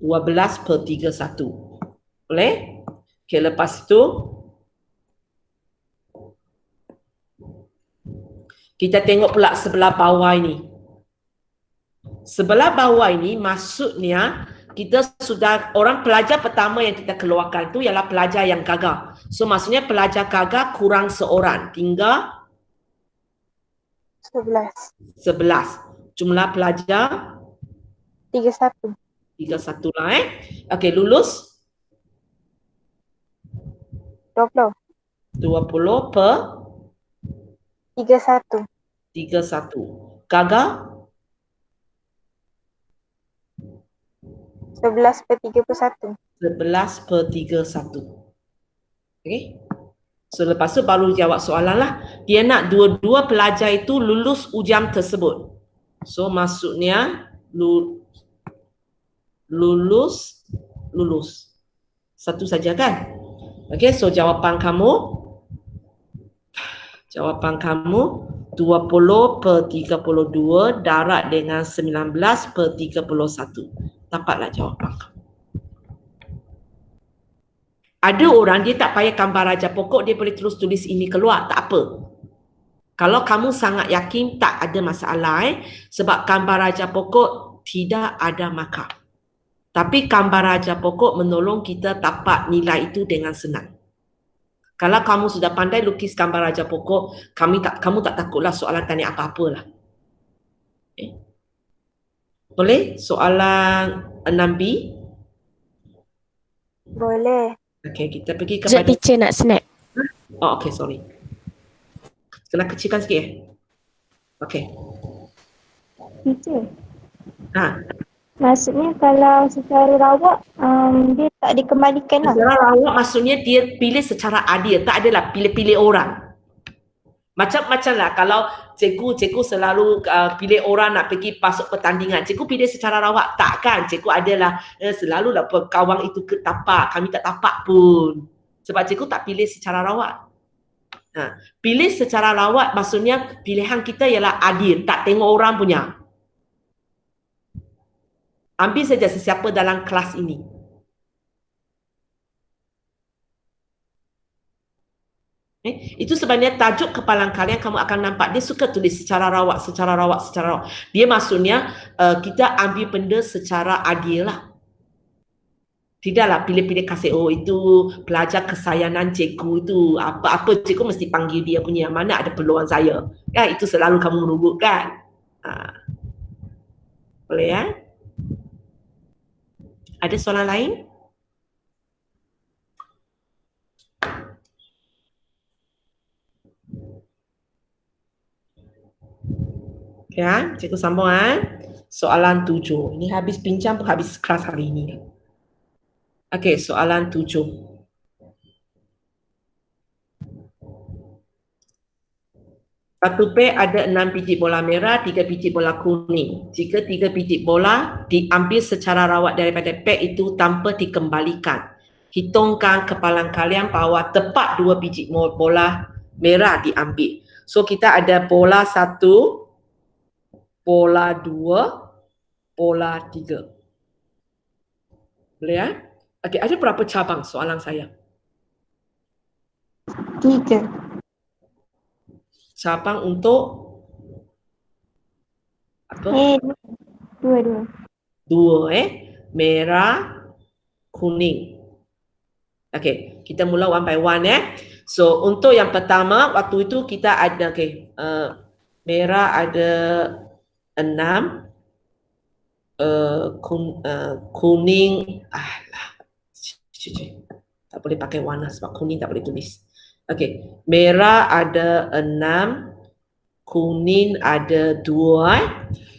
Speaker 1: 12/31. Boleh? Okey, lepas itu kita tengok pula sebelah bawah ini. sebelah bawah ini maksudnya kita sudah orang pelajar pertama yang kita keluarkan itu ialah pelajar yang gagal. So maksudnya pelajar gagal kurang seorang, tinggal
Speaker 3: 11.
Speaker 1: 11. Jumlah pelajar
Speaker 3: 31.
Speaker 1: 31 lah Okey, lulus
Speaker 3: 20.
Speaker 1: 20 per
Speaker 3: 31.
Speaker 1: 31. Gagal
Speaker 3: 11 per 31.
Speaker 1: 11 per 31. Okey. So lepas tu baru jawab soalan lah. Dia nak dua-dua pelajar itu lulus ujian tersebut. So maksudnya lulus. Satu saja kan? Okey, so jawapan kamu 20 per 32 darat dengan 19 per 31. Dapatlah jawapan kamu. Ada orang dia tak payah gambar raja pokok, dia boleh terus tulis ini keluar, tak apa. Kalau kamu sangat yakin tak ada masalah sebab gambar raja pokok tidak ada markah. Tapi gambar raja pokok menolong kita dapat nilai itu dengan senang. Kalau kamu sudah pandai lukis gambar raja pokok, kamu tak takutlah soalan tanya apa-apa lah. Boleh? Soalan 6B?
Speaker 3: Boleh.
Speaker 1: Okey, kita pergi
Speaker 2: Sekejap
Speaker 1: kepada...
Speaker 2: teacher nak snap.
Speaker 1: Oh, okey, sorry. Kena kecilkan sikit Okey.
Speaker 3: Teacher.
Speaker 1: Ha.
Speaker 3: Maksudnya kalau secara rawak dia tak dikembalikan lah.
Speaker 1: Secara rawak maksudnya dia pilih secara adil. Tak adalah pilih-pilih orang. Macam-macam lah. Kalau cikgu selalu pilih orang nak pergi masuk pertandingan. Cikgu pilih secara rawak. Tak kan? Cikgu adalah selalulah kawan itu ke tapak. Kami tak tapak pun. Sebab cikgu tak pilih secara rawak. Pilih secara rawat maksudnya pilihan kita ialah adil. Tak tengok orang punya. Ambil saja sesiapa dalam kelas ini. Itu sebenarnya tajuk kepalan kalian kamu akan nampak dia suka tulis secara rawat. Dia maksudnya kita ambil benda secara adil lah. Tidaklah pilih-pilih kasih itu pelajar kesayangan cikgu itu apa-apa cikgu mesti panggil dia punya mana ada peluang saya. Ya itu selalu kamu menunggu kan. Boleh ya? Ada soalan lain? Ya, cikgu sambung soalan 7. Ini habis bincang pun habis kelas hari ini. Okey, soalan 7. Satu pair ada 6 biji bola merah, 3 biji bola kuning. Jika 3 biji bola diambil secara rawat daripada pair itu tanpa dikembalikan, hitungkan kepalan kalian bahawa tepat 2 biji bola merah diambil. So kita ada bola 1, bola 2, bola 3. Boleh ya? Okey, ada berapa cabang soalan saya?
Speaker 3: 3.
Speaker 1: Cabang untuk apa?
Speaker 3: 2.
Speaker 1: 2 merah, kuning. Okey, kita mula one by one So untuk yang pertama waktu itu kita ada merah ada 6, kuning tak boleh pakai warna sebab kuning tak boleh tulis. Okey, merah ada 6, kuning ada 2.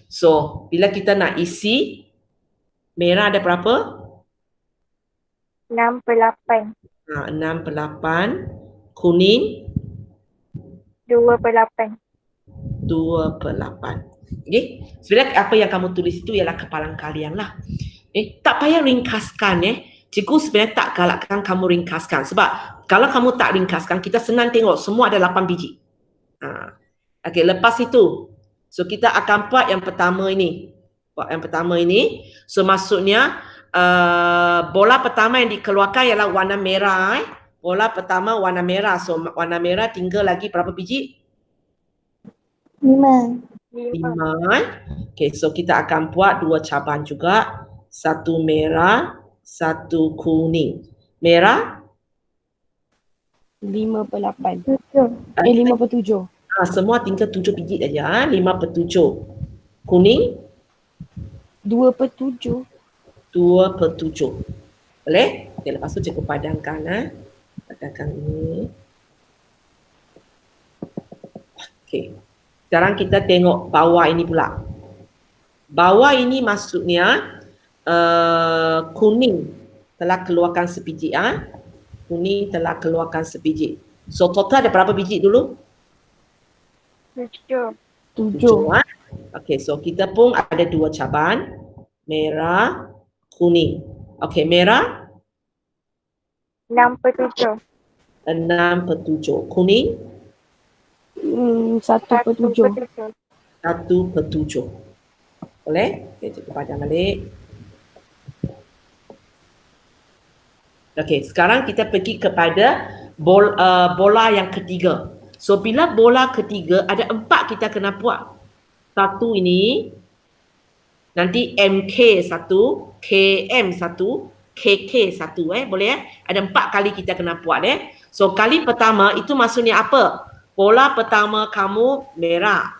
Speaker 1: So, bila kita nak isi, merah ada berapa?
Speaker 3: 6 per 8.
Speaker 1: 6 per 8. Kuning?
Speaker 3: 2 per 8.
Speaker 1: 2 per 8. Okey, sebenarnya apa yang kamu tulis itu ialah kepalan kalian lah. Tak payah ringkaskan Cikgu sebenarnya tak galakkan kamu ringkaskan sebab kalau kamu tak ringkaskan kita senang tengok semua ada 8 biji. Okey, lepas itu so kita akan buat yang pertama ini. So maksudnya bola pertama yang dikeluarkan ialah warna merah Bola pertama warna merah. So warna merah tinggal lagi berapa biji?
Speaker 3: 5.
Speaker 1: 5. Okay, so kita akan buat 2 caban juga. Satu merah, satu kuning. Merah?
Speaker 2: 5/8.
Speaker 3: 7.
Speaker 2: 5/7.
Speaker 1: Semua tinggal 7 biji aja. 5/7. Kuning?
Speaker 2: 2/7.
Speaker 1: 2/7. Boleh? Okay, lepas tu cikgu padamkan. Padamkan ini. Okay. Sekarang kita tengok bawah ini pula. Bawah ini maksudnya kuning telah keluarkan sebiji. Kuning telah keluarkan sebiji. So total ada berapa biji dulu?
Speaker 3: 7.
Speaker 2: 7.
Speaker 1: Okay, so kita pun ada 2 caban. Merah, kuning. Okay, merah?
Speaker 3: 6/7.
Speaker 1: 6/7. Kuning?
Speaker 2: 1/7.
Speaker 1: 1/7. Boleh? Okay, cikgu padam balik. Okay, sekarang kita pergi kepada bola yang ketiga. So, bila bola ketiga, ada 4 kita kena buat. Satu ini, nanti MK1, KM1, KK1, boleh Ada 4 kali kita kena buat So, kali pertama itu maksudnya apa? Bola pertama kamu merah.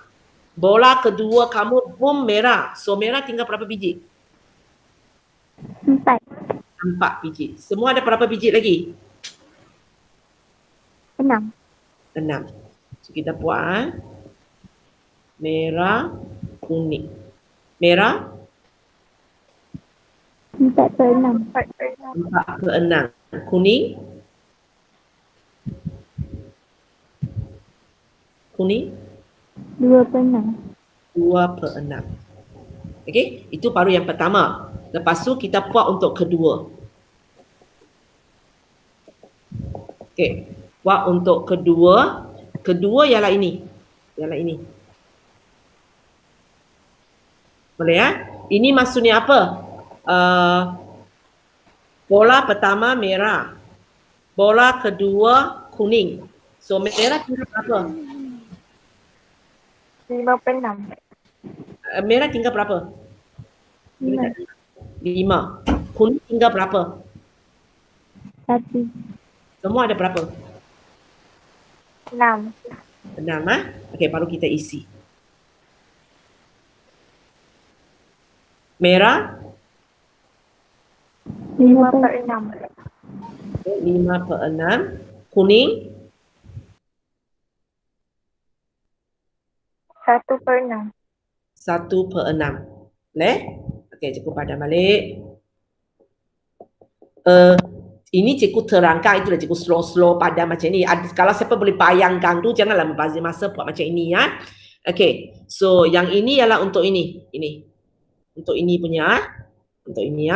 Speaker 1: Bola kedua kamu boom merah. So, merah tinggal berapa biji?
Speaker 3: 4.
Speaker 1: 4 biji. Semua ada berapa biji lagi?
Speaker 3: 6.
Speaker 1: 6. So, kita buat. Merah, kuning. Merah?
Speaker 3: 4/6.
Speaker 1: 4/6. Kuning? Kuning?
Speaker 3: 2/6.
Speaker 1: 2/6. Okey, itu baru yang pertama. Lepas tu kita buat untuk kedua. Okey, buat untuk kedua. Kedua ialah ini. Ialah ini. Boleh Ini maksudnya apa? Bola pertama merah. Bola kedua kuning. So merah tinggal berapa?
Speaker 3: 5/6.
Speaker 1: Merah tinggal berapa? 5. Kuning tinggal berapa?
Speaker 3: 1.
Speaker 1: Semua ada berapa?
Speaker 3: 6.
Speaker 1: 6 Okey, baru kita isi. Merah
Speaker 3: 5/6.
Speaker 1: 5/6. Kuning
Speaker 3: 1/6.
Speaker 1: 1/6. Boleh? Okey, cikgu padam balik. Ini cikgu terangkan, itulah cikgu slow-slow padam macam ni. Kalau siapa boleh bayangkan tu, janganlah membazir masa buat macam ini Okey, so yang ini ialah untuk ini. Ini. Untuk ini punya Untuk ini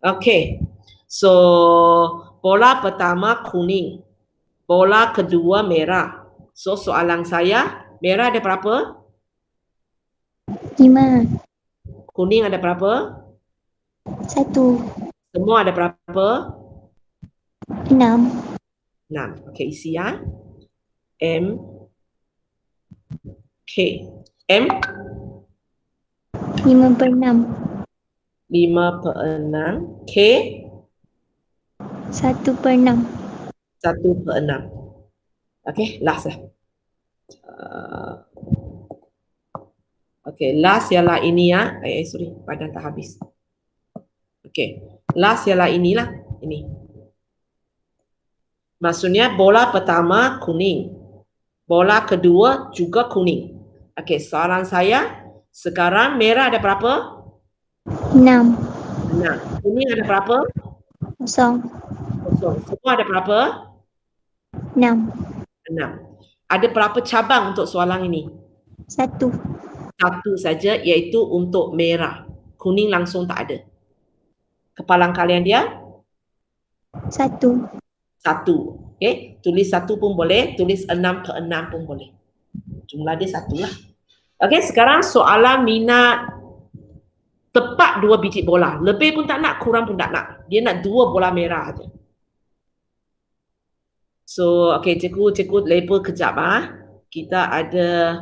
Speaker 1: Okey. So, bola pertama kuning. Bola kedua merah. So, soalan saya, merah ada berapa?
Speaker 4: 5.
Speaker 1: Kuning ada berapa?
Speaker 4: 1.
Speaker 1: Semua ada berapa?
Speaker 4: 6.
Speaker 1: 6. Okey, isi M K. M
Speaker 4: 5/6.
Speaker 1: 5/6. K
Speaker 4: 1/6.
Speaker 1: 1/6. Okey, last Okey, last ialah ini sorry, padam tak habis. Okey, last ialah inilah. Ini. Maksudnya bola pertama kuning. Bola kedua juga kuning. Okey, soalan saya, sekarang merah ada berapa?
Speaker 4: 6.
Speaker 1: 6. Kuning ada berapa?
Speaker 4: 0.
Speaker 1: 0. Semua ada berapa?
Speaker 4: 6.
Speaker 1: 6. Ada berapa cabang untuk soalan ini?
Speaker 4: 1.
Speaker 1: 1 saja, iaitu untuk merah. Kuning langsung tak ada. Kepalang kalian dia?
Speaker 4: 1.
Speaker 1: 1. Okey, tulis 1 pun boleh, tulis 6/6 pun boleh. Jumlah dia 1 lah. Okey, sekarang soalan minat tepat 2 biji bola. Lebih pun tak nak, kurang pun tak nak. Dia nak 2 bola merah aja. So, okey, cikgu label kejap Kita ada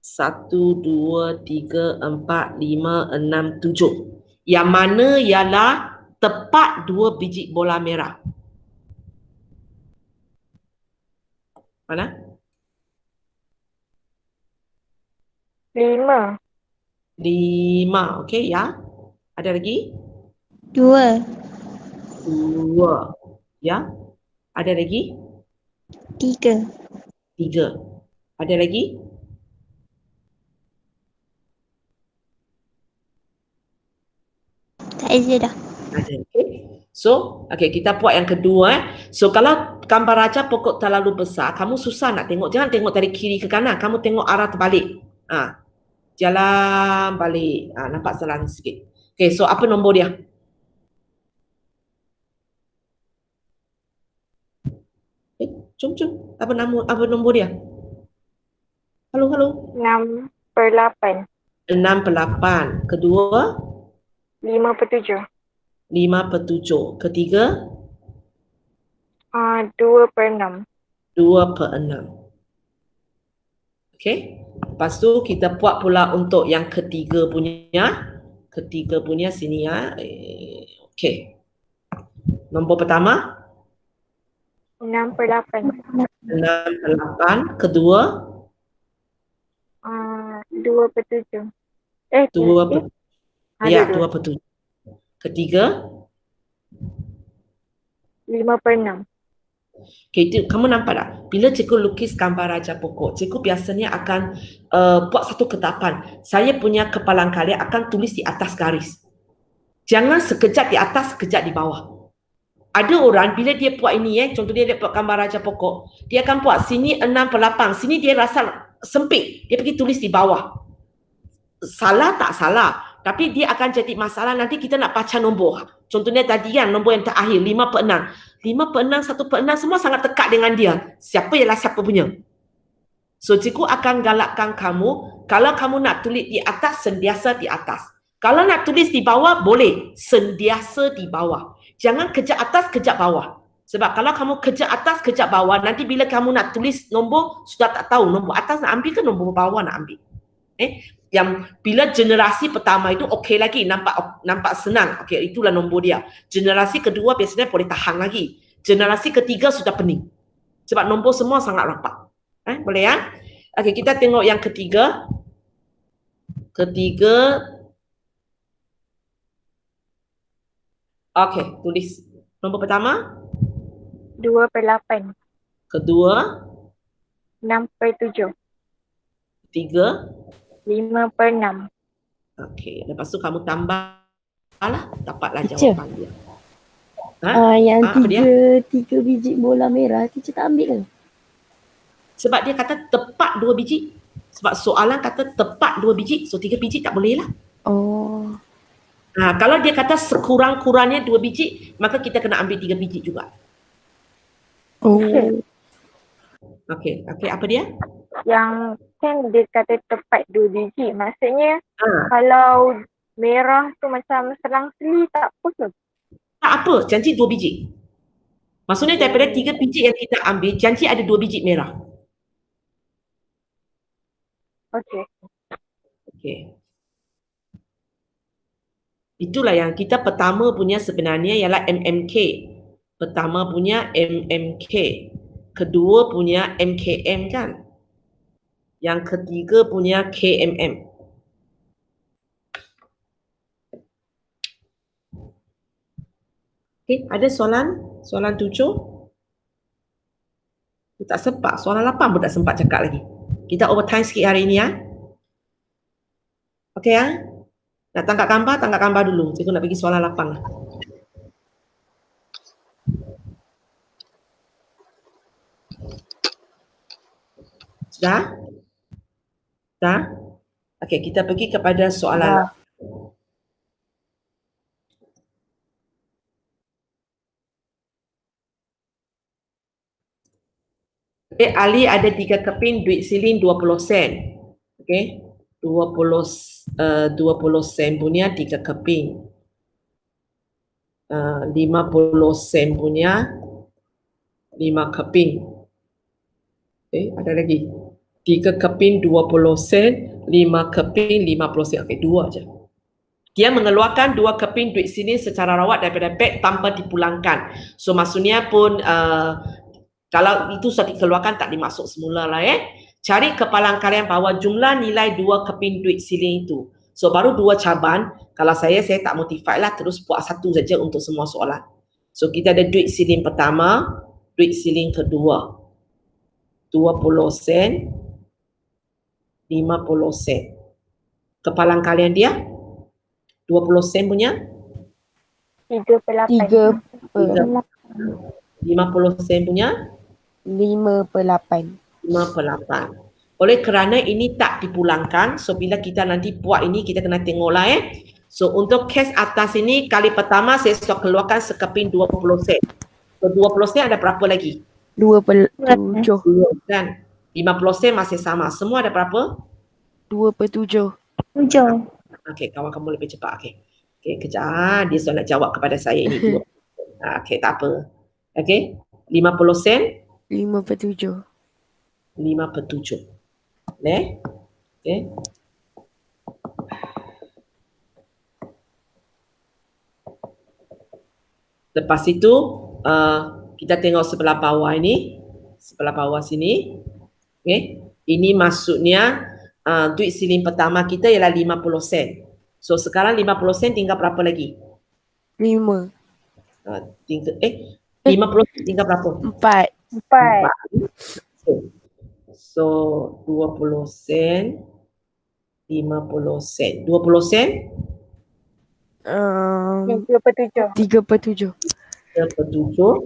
Speaker 1: 1, 2, 3, 4, 5, 6, 7. Yang mana ialah tepat 2 biji bola merah? Mana?
Speaker 3: 5.
Speaker 1: 5. Okey, ya. Ada lagi?
Speaker 4: 2.
Speaker 1: 2. Ya. Ada lagi?
Speaker 4: 3.
Speaker 1: 3. Ada lagi?
Speaker 4: Tak ada dah.
Speaker 1: Ada. Okey. So, okey, kita buat yang kedua. So, kalau gambar raja pokok terlalu besar, kamu susah nak tengok. Jangan tengok dari kiri ke kanan. Kamu tengok arah terbalik. Jalan balik. Nampak jalan sikit. Okey, so apa nombor dia? Jom. Apa nombor dia? Halo.
Speaker 3: 6/8.
Speaker 1: 6/8. Kedua,
Speaker 3: 5/7.
Speaker 1: 5/7. Ketiga,
Speaker 3: 2/6.
Speaker 1: 2/6. Okey. Lepas tu kita buat pula untuk yang ketiga punya. Ketiga punya sini ya. Okey. Nombor pertama
Speaker 3: 6/8.
Speaker 1: 6/8. Kedua
Speaker 3: 2/7.
Speaker 1: 2/7. Ya,
Speaker 3: Ada
Speaker 1: 2/7. Ketiga
Speaker 3: 5/6.
Speaker 1: okay, itu, kamu nampak tak? Bila cikgu lukis gambar raja pokok, cikgu biasanya akan buat satu ketetapan. Saya punya kepalang kalian akan tulis di atas garis. Jangan sekejap di atas, sekejap di bawah. Ada orang bila dia buat ini contoh dia buat gambar raja pokok, dia akan buat sini 6/8, sini dia rasa sempit, dia pergi tulis di bawah. Salah tak salah, tapi dia akan jadi masalah nanti kita nak baca nombor. Contohnya tadi kan nombor yang terakhir 5/6. 5/6, 1/6 semua sangat dekat dengan dia. Siapa ialah siapa punya. So cikgu akan galakkan kamu, kalau kamu nak tulis di atas, sentiasa di atas. Kalau nak tulis di bawah, boleh. Sentiasa di bawah. Jangan kejap atas, kejap bawah. Sebab kalau kamu kejap atas, kejap bawah, nanti bila kamu nak tulis nombor, sudah tak tahu nombor atas nak ambil ke nombor bawah nak ambil. Yang bila generasi pertama itu okey lagi, nampak senang. Okey, itulah nombor dia. Generasi kedua biasanya boleh tahan lagi. Generasi ketiga sudah pening. Sebab nombor semua sangat rapat. Boleh ya? Okey, kita tengok yang ketiga. Okey, tulis. Nombor pertama
Speaker 3: 2/8.
Speaker 1: Kedua
Speaker 3: 6/7.
Speaker 1: Ketiga
Speaker 3: 5/6.
Speaker 1: okey, lepas tu kamu tambahlah, dapatlah
Speaker 2: Teacher.
Speaker 1: jawapan dia.
Speaker 2: Yang
Speaker 1: apa dia?
Speaker 2: tiga biji bola merah, teacher tak ambil ke?
Speaker 1: Sebab dia kata tepat 2 biji. Sebab soalan kata tepat 2 biji, so 3 biji tak boleh lah.
Speaker 2: Oh.
Speaker 1: Kalau dia kata sekurang-kurangnya 2 biji, maka kita kena ambil 3 biji juga. Okey, apa dia?
Speaker 3: Yang kan dia kata tepat 2 biji. Maksudnya kalau merah tu macam selang-seli tak apa ke?
Speaker 1: Tak apa, janji 2 biji. Maksudnya daripada 3 biji yang kita ambil, janji ada 2 biji merah. Okey. Itulah yang kita pertama punya sebenarnya ialah MMK. Pertama punya MMK. Kedua punya MKM kan? Yang ketiga punya KMM. Okey, ada soalan? Soalan 7? Tak sempat. Soalan 8 pun tak sempat cakap lagi. Kita overtime sikit hari ini ya. Okey ya? Nak tangkap gambar dulu. Cikgu nak pergi soalan 8 lah. Sudah? Okey, kita pergi kepada soalan. Okay, Ali ada 3 keping duit silin 20 sen. Okey. 20 sen punya 3 keping. 50 sen punya 5 keping. Ada lagi. 3 3 keping 20 sen, 5 keping 50 sen. Okey, 2 je. Dia mengeluarkan 2 keping duit silin secara rawat daripada beg tanpa dipulangkan. So maksudnya pun kalau itu sudah dikeluarkan tak dimasuk semula lah Cari kepalang kalian bahawa jumlah nilai 2 keping duit silin itu. So baru 2 caban. Kalau saya tak motivate lah, terus buat satu saja untuk semua soalan. So kita ada duit silin pertama, duit silin kedua. 20 sen, 50 sen. Kepalang kalian dia 20 sen punya
Speaker 3: 3/8.
Speaker 1: 50 sen punya
Speaker 2: 5/8.
Speaker 1: 5/8. Oleh kerana ini tak dipulangkan, so bila kita nanti buat ini kita kena tengoklah So untuk kes atas ini kali pertama saya sudah keluarkan sekeping 20 sen. So 20 sen ada berapa lagi?
Speaker 2: 2/7.
Speaker 1: Kan? 50 sen masih sama. Semua ada berapa?
Speaker 2: 2/7.
Speaker 4: 7.
Speaker 1: Okey, kawan kamu lebih cepat. Okey, kejap. Dia sudah nak jawab kepada saya ini. Okey, tak apa. Okey, 50 sen.
Speaker 2: 5/7.
Speaker 1: 5/7. Okey. Lepas itu, kita tengok sebelah bawah ini. Sebelah bawah sini. Okey. Ini maksudnya duit silin pertama kita ialah 50 sen. So sekarang 50 sen tinggal berapa lagi?
Speaker 2: 5.
Speaker 1: 50 sen tinggal berapa?
Speaker 2: 4.
Speaker 3: 4.
Speaker 1: So 20 sen, 50 sen. 20 sen?
Speaker 3: 3/7.
Speaker 2: 3/7.
Speaker 1: 3/7.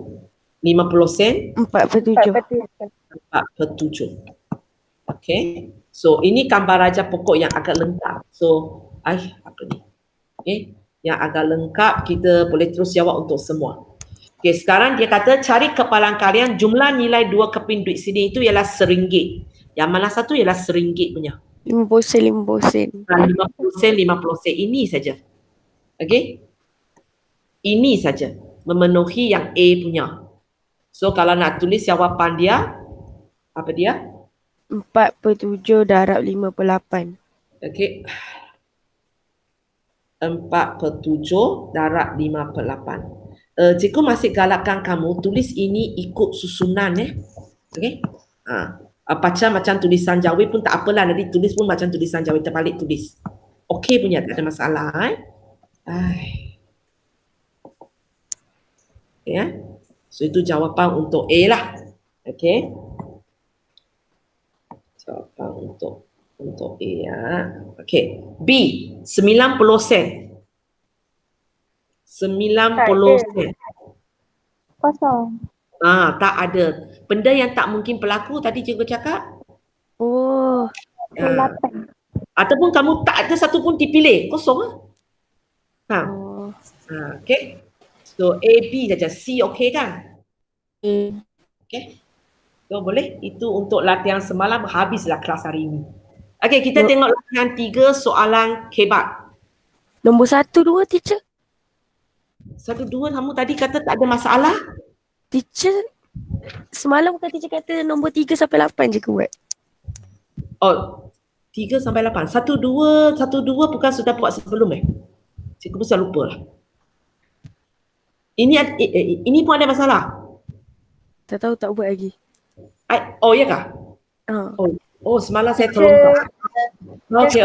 Speaker 1: 50 sen?
Speaker 2: 4/7.
Speaker 1: 4/7. Okay. So ini gambar raja pokok yang agak lengkap. So, apa ni? Okay. Yang agak lengkap, kita boleh terus jawab untuk semua. Okay, sekarang dia kata cari kepalang kalian jumlah nilai 2 keping duit silin itu ialah RM1. Yang mana satu ialah RM1 punya.
Speaker 2: 50 sen, 50 sen.
Speaker 1: 50 sen, 50 sen. Ini saja. Okay. Ini saja. Memenuhi yang A punya. So kalau nak tulis jawapan dia, apa dia?
Speaker 2: 4/7 darab 5/8.
Speaker 1: Okay. 4/7 darab 5/8. Cikgu masih galakkan kamu tulis ini ikut susunan Okay. Baca macam tulisan Jawi pun tak apalah, nanti tulis pun macam tulisan Jawi, terbalik tulis. Okey punya, tak ada masalah Ya. So itu jawapan untuk A lah. Okey. Jawapan untuk A ya. Okey. B, 90 sen. 90 sen.
Speaker 3: Kosong.
Speaker 1: Tak ada. Benda yang tak mungkin berlaku tadi cikgu cakap.
Speaker 2: Oh.
Speaker 3: 8.
Speaker 1: Ataupun kamu tak ada satu pun dipilih. Kosong lah.
Speaker 2: Oh.
Speaker 1: Okay. So A, B saja. C okey kan? Okay. So boleh. Itu untuk latihan semalam. Habislah kelas hari ini. Okay, kita tengok latihan 3 soalan kebat.
Speaker 2: Nombor 1, 2 teacher.
Speaker 1: 1, 2 kamu tadi kata tak ada masalah.
Speaker 2: Teacher semalam kan teacher kata nombor 3 sampai 8 je ke buat.
Speaker 1: Oh, 3 sampai 8. 1, 2 bukan sudah buat sebelum Cikgu pun lupa lah. Ini pun ada masalah.
Speaker 2: Tak tahu tak buat lagi.
Speaker 1: Oh ya kah? Oh semalam saya terlompak. Okey.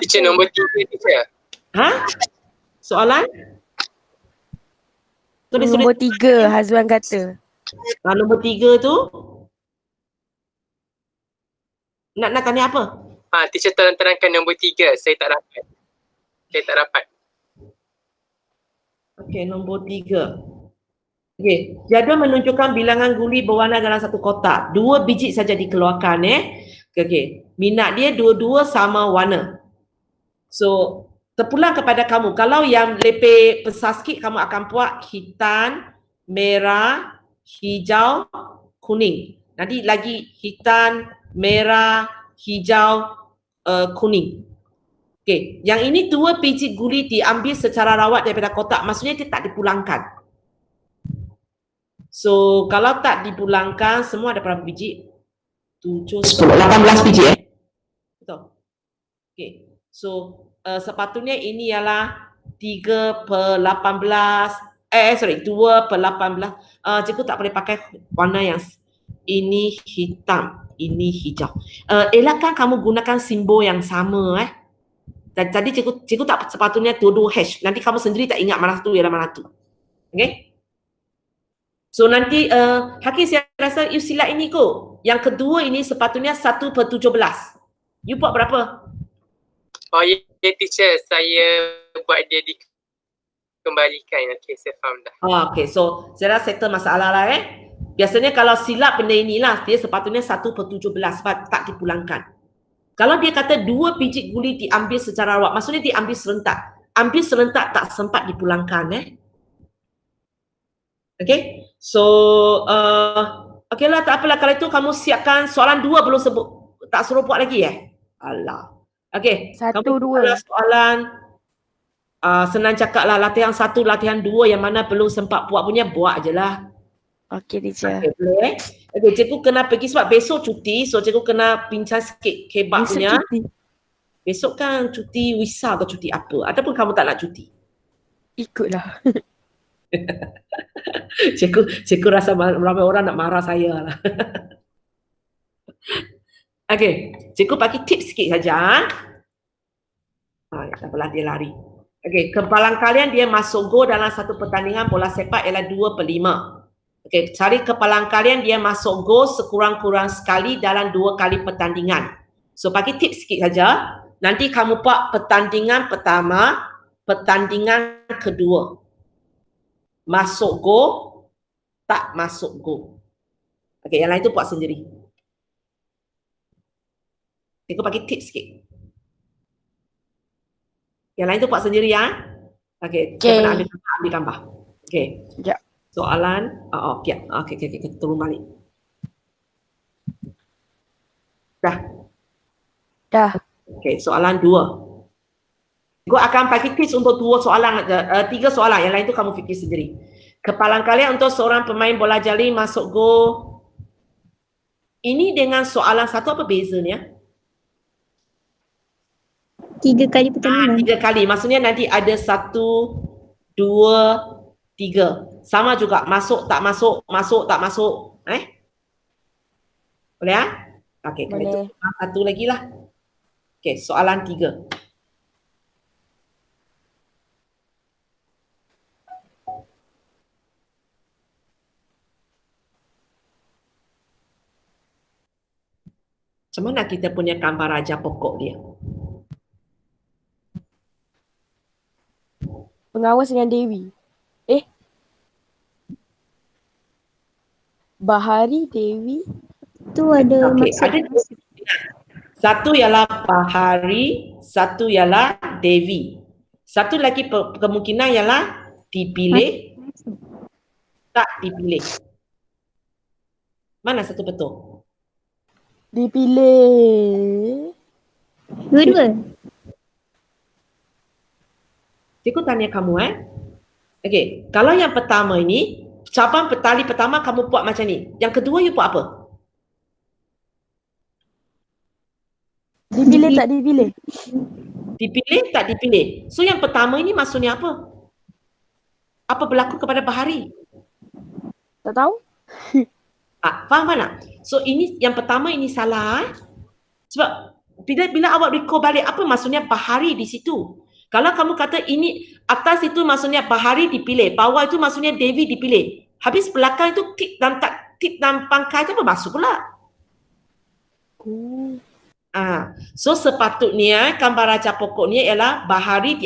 Speaker 6: Teacher nombor 3 teacher.
Speaker 1: Soalan?
Speaker 2: Nombor 3 Hazwan kata.
Speaker 1: Nombor 3 tu nak tanya apa?
Speaker 6: Teacher terangkan nombor 3. Saya tak dapat. Okey,
Speaker 1: nombor 3. Okey, jadual menunjukkan bilangan guli berwarna dalam satu kotak. 2 biji saja dikeluarkan Okey, minat dia dua-dua sama warna. So, terpulang kepada kamu. Kalau yang lebih besar sikit, kamu akan buat hitam, merah, hijau, kuning. Nanti lagi hitam, merah, hijau, kuning. Okey, yang ini 2 biji guli diambil secara rawat daripada kotak. Maksudnya dia tak dipulangkan. So, kalau tak dipulangkan, semua ada berapa biji? 7, 10, 18 biji Betul. Okay. So sepatutnya ini ialah 3 per 18. Sorry, 2 per 18. Cikgu tak boleh pakai warna yang ini hitam, ini hijau. Elakkan kamu gunakan simbol yang sama Tadi cikgu tak sepatutnya dua hash. Nanti kamu sendiri tak ingat mana satu ialah mana tu. Okay? So nanti Hakim saya rasa you silap ini kot. Yang kedua ini sepatutnya 1 per 17. You buat berapa?
Speaker 6: Oh ya, teacher, saya buat dia dikembalikan. Okay, saya faham dah.
Speaker 1: Okay, so saya dah settle masalah lah Biasanya kalau silap benda inilah, dia sepatutnya 1 per 17 sebab tak dipulangkan. Kalau dia kata 2 biji guli diambil secara rawat, maksudnya diambil serentak. Ambil serentak tak sempat dipulangkan Okay, so okay lah, tak apalah. Kalau itu kamu siapkan soalan 2 belum sebut, tak suruh buat lagi Alah. Okay,
Speaker 2: 1,
Speaker 1: kamu
Speaker 2: 2.
Speaker 1: soalan senang cakap lah, latihan 1, latihan 2 yang mana belum sempat buat punya, buat je lah.
Speaker 2: Okey, teacher.
Speaker 1: Okay, boleh Okay, cikgu kena pergi sebab besok cuti, so cikgu kena bincang sikit kebab
Speaker 2: Besok
Speaker 1: punya.
Speaker 2: cuti.
Speaker 1: Besok kan cuti wisa atau cuti apa, ataupun kamu tak nak cuti?
Speaker 2: Ikutlah.
Speaker 1: Cikgu rasa ramai orang nak marah saya lah. Okay, cikgu bagi tips sikit saja. Tak apalah, dia lari. Okay, kempalan kalian dia masuk gol dalam satu pertandingan bola sepak ialah 2 per 5. Okay, cari kepalang kalian dia masuk gol sekurang-kurang sekali dalam 2 kali pertandingan. So bagi tips sikit saja. Nanti kamu buat pertandingan pertama, pertandingan kedua. Masuk gol, tak masuk gol. Okay, yang lain tu buat sendiri. Cikgu bagi tips sikit. Yang lain tu buat sendiri Okay, saya nak ambil gambar. Okay.
Speaker 2: Ya.
Speaker 1: Soalan, okay, kita turun balik. Dah. Okay, soalan 2. Cikgu akan bagi tips untuk 2 soalan, 3 soalan. Yang lain tu kamu fikir sendiri. Kepalang kalian untuk seorang pemain bola jali masuk gol. Ini dengan soalan 1 apa bezanya?
Speaker 4: 3 kali pertandingan.
Speaker 1: 3 kali. Maksudnya nanti ada 1, 2, 3. Sama juga. Masuk, tak masuk, masuk, tak masuk. Boleh Okay, kalau itu satu lagi lah. Okay, soalan 3. Macam mana kita punya gambar raja pokok dia?
Speaker 2: Pengawas dengan Dewi. Bahari, Dewi.
Speaker 4: Tu ada
Speaker 1: Okay,
Speaker 4: maksud.
Speaker 1: ada 2. Satu ialah Bahari, satu ialah Devi. Satu lagi kemungkinan ialah dipilih, tak dipilih. Mana satu betul?
Speaker 2: Dipilih.
Speaker 4: Dua-dua.
Speaker 1: Cikgu tanya kamu Okay, kalau yang pertama ini, cabang tali pertama kamu buat macam ni. Yang kedua you buat apa?
Speaker 2: Dipilih tak dipilih?
Speaker 1: Dipilih tak dipilih. So yang pertama ini maksudnya apa? Apa berlaku kepada Bahari?
Speaker 2: Tak tahu?
Speaker 1: Faham tak? So ini yang pertama ini salah sebab bila awak recall balik apa maksudnya Bahari di situ? Kalau kamu kata ini atas itu maksudnya Bahari dipilih, bawah itu maksudnya Devi dipilih. Habis belakang itu tip dan pangkai itu apa masuk pula? So sepatutnya gambar raja pokoknya ialah Bahari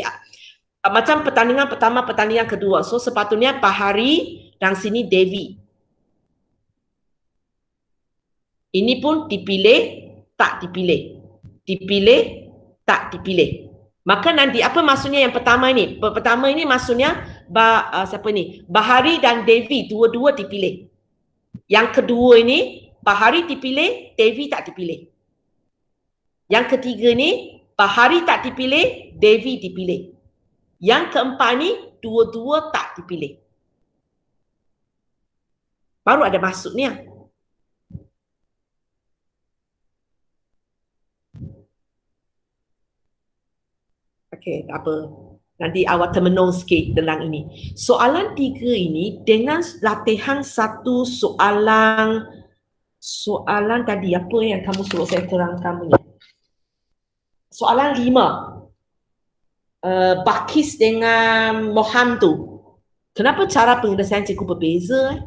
Speaker 1: macam pertandingan pertama, pertandingan kedua. So sepatutnya Bahari dan sini Devi. Ini pun dipilih, tak dipilih. Dipilih, tak dipilih. Maka nanti apa maksudnya yang pertama ini? Pertama ini maksudnya siapa ni? Bahari dan Devi dua-dua dipilih. Yang kedua ini Bahari dipilih, Devi tak dipilih. Yang ketiga ni Bahari tak dipilih, Devi dipilih. Yang keempat ni dua-dua tak dipilih. Baru ada maksudnya. Okay, tak apa. Nanti awak termenung sikit dalam ini. Soalan 3 ini dengan latihan 1 soalan tadi apa yang kamu suruh saya terangkan punya? Soalan 5. Bakis dengan Mohan tu. Kenapa cara penyelesaian cikgu berbeza?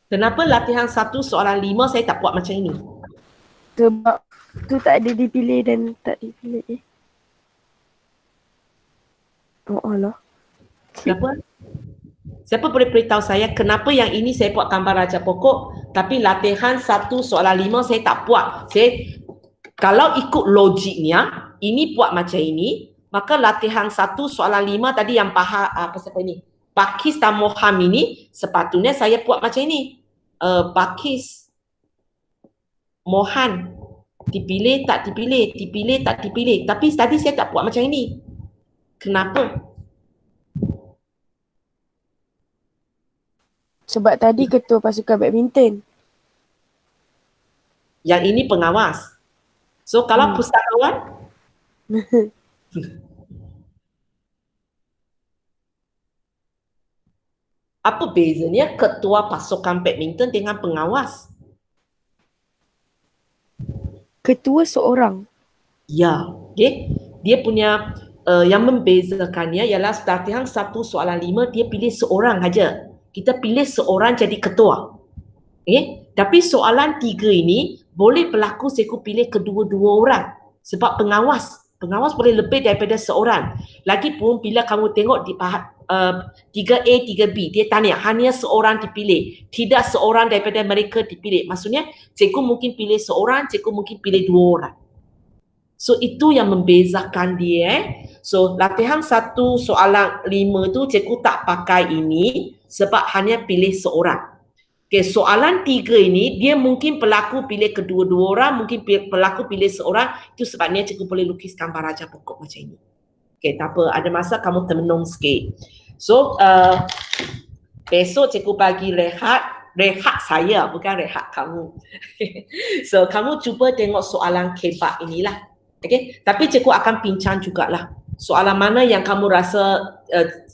Speaker 1: Kenapa latihan 1 soalan 5 saya tak buat macam ini?
Speaker 2: Sebab tu tak ada dipilih dan tak dipilih. Oh Allah.
Speaker 1: Kenapa? Siapa boleh beritahu saya kenapa yang ini saya buat gambar raja pokok tapi latihan 1 soalan 5 saya tak buat. Kalau ikut logiknya, ini buat macam ini, maka latihan 1 soalan 5 tadi yang siapa ini? Bakis dan Moham ini sepatutnya saya buat macam ini. Bakis Mohan dipilih tak dipilih, dipilih tak dipilih. Tapi tadi saya tak buat macam ini. Kenapa?
Speaker 2: Sebab tadi ketua pasukan badminton.
Speaker 1: Yang ini pengawas. So kalau pustakawan apa bezanya ketua pasukan badminton dengan pengawas?
Speaker 2: Ketua seorang.
Speaker 1: Ya, okay. Dia punya yang membezakannya ialah latihan 1 soalan 5 dia pilih seorang saja. Kita pilih seorang jadi ketua. Okay. Tapi soalan 3 ini boleh berlaku cikgu pilih kedua-dua orang. Sebab pengawas boleh lebih daripada seorang. Lagipun bila kamu tengok di 3A, 3B, dia tanya hanya seorang dipilih. Tidak seorang daripada mereka dipilih. Maksudnya cikgu mungkin pilih seorang, cikgu mungkin pilih 2 orang. So itu yang membezakan dia. So latihan 1 soalan 5 tu cikgu tak pakai ini sebab hanya pilih seorang. Okay, soalan 3 ini dia mungkin pelaku pilih kedua-dua orang, mungkin pelaku pilih seorang. Itu sebabnya cikgu boleh lukis gambar raja pokok macam ini. Okay, tak apa, ada masa kamu termenung sikit. So besok cikgu bagi rehat saya, bukan rehat kamu. So kamu cuba tengok soalan kebab inilah. Okay, tapi cikgu akan bincang jugalah. Soalan mana yang kamu rasa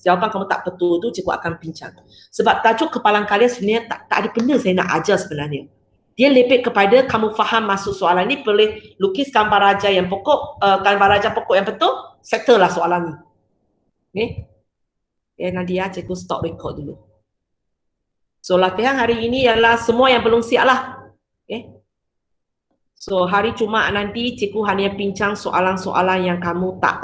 Speaker 1: jawapan kamu tak betul tu cikgu akan bincang. Sebab tajuk kepalan kalian sebenarnya tak ada benda saya nak ajar sebenarnya. Dia lebih kepada kamu faham masuk soalan ni, boleh lukis gambar raja yang pokok, gambar raja pokok yang betul, settle lah soalan ni. Okay. Nadia, cikgu stop record dulu. So latihan hari ini ialah semua yang belum siap lah. Okay. So hari Jumaat nanti cikgu hanya bincang soalan-soalan yang kamu tak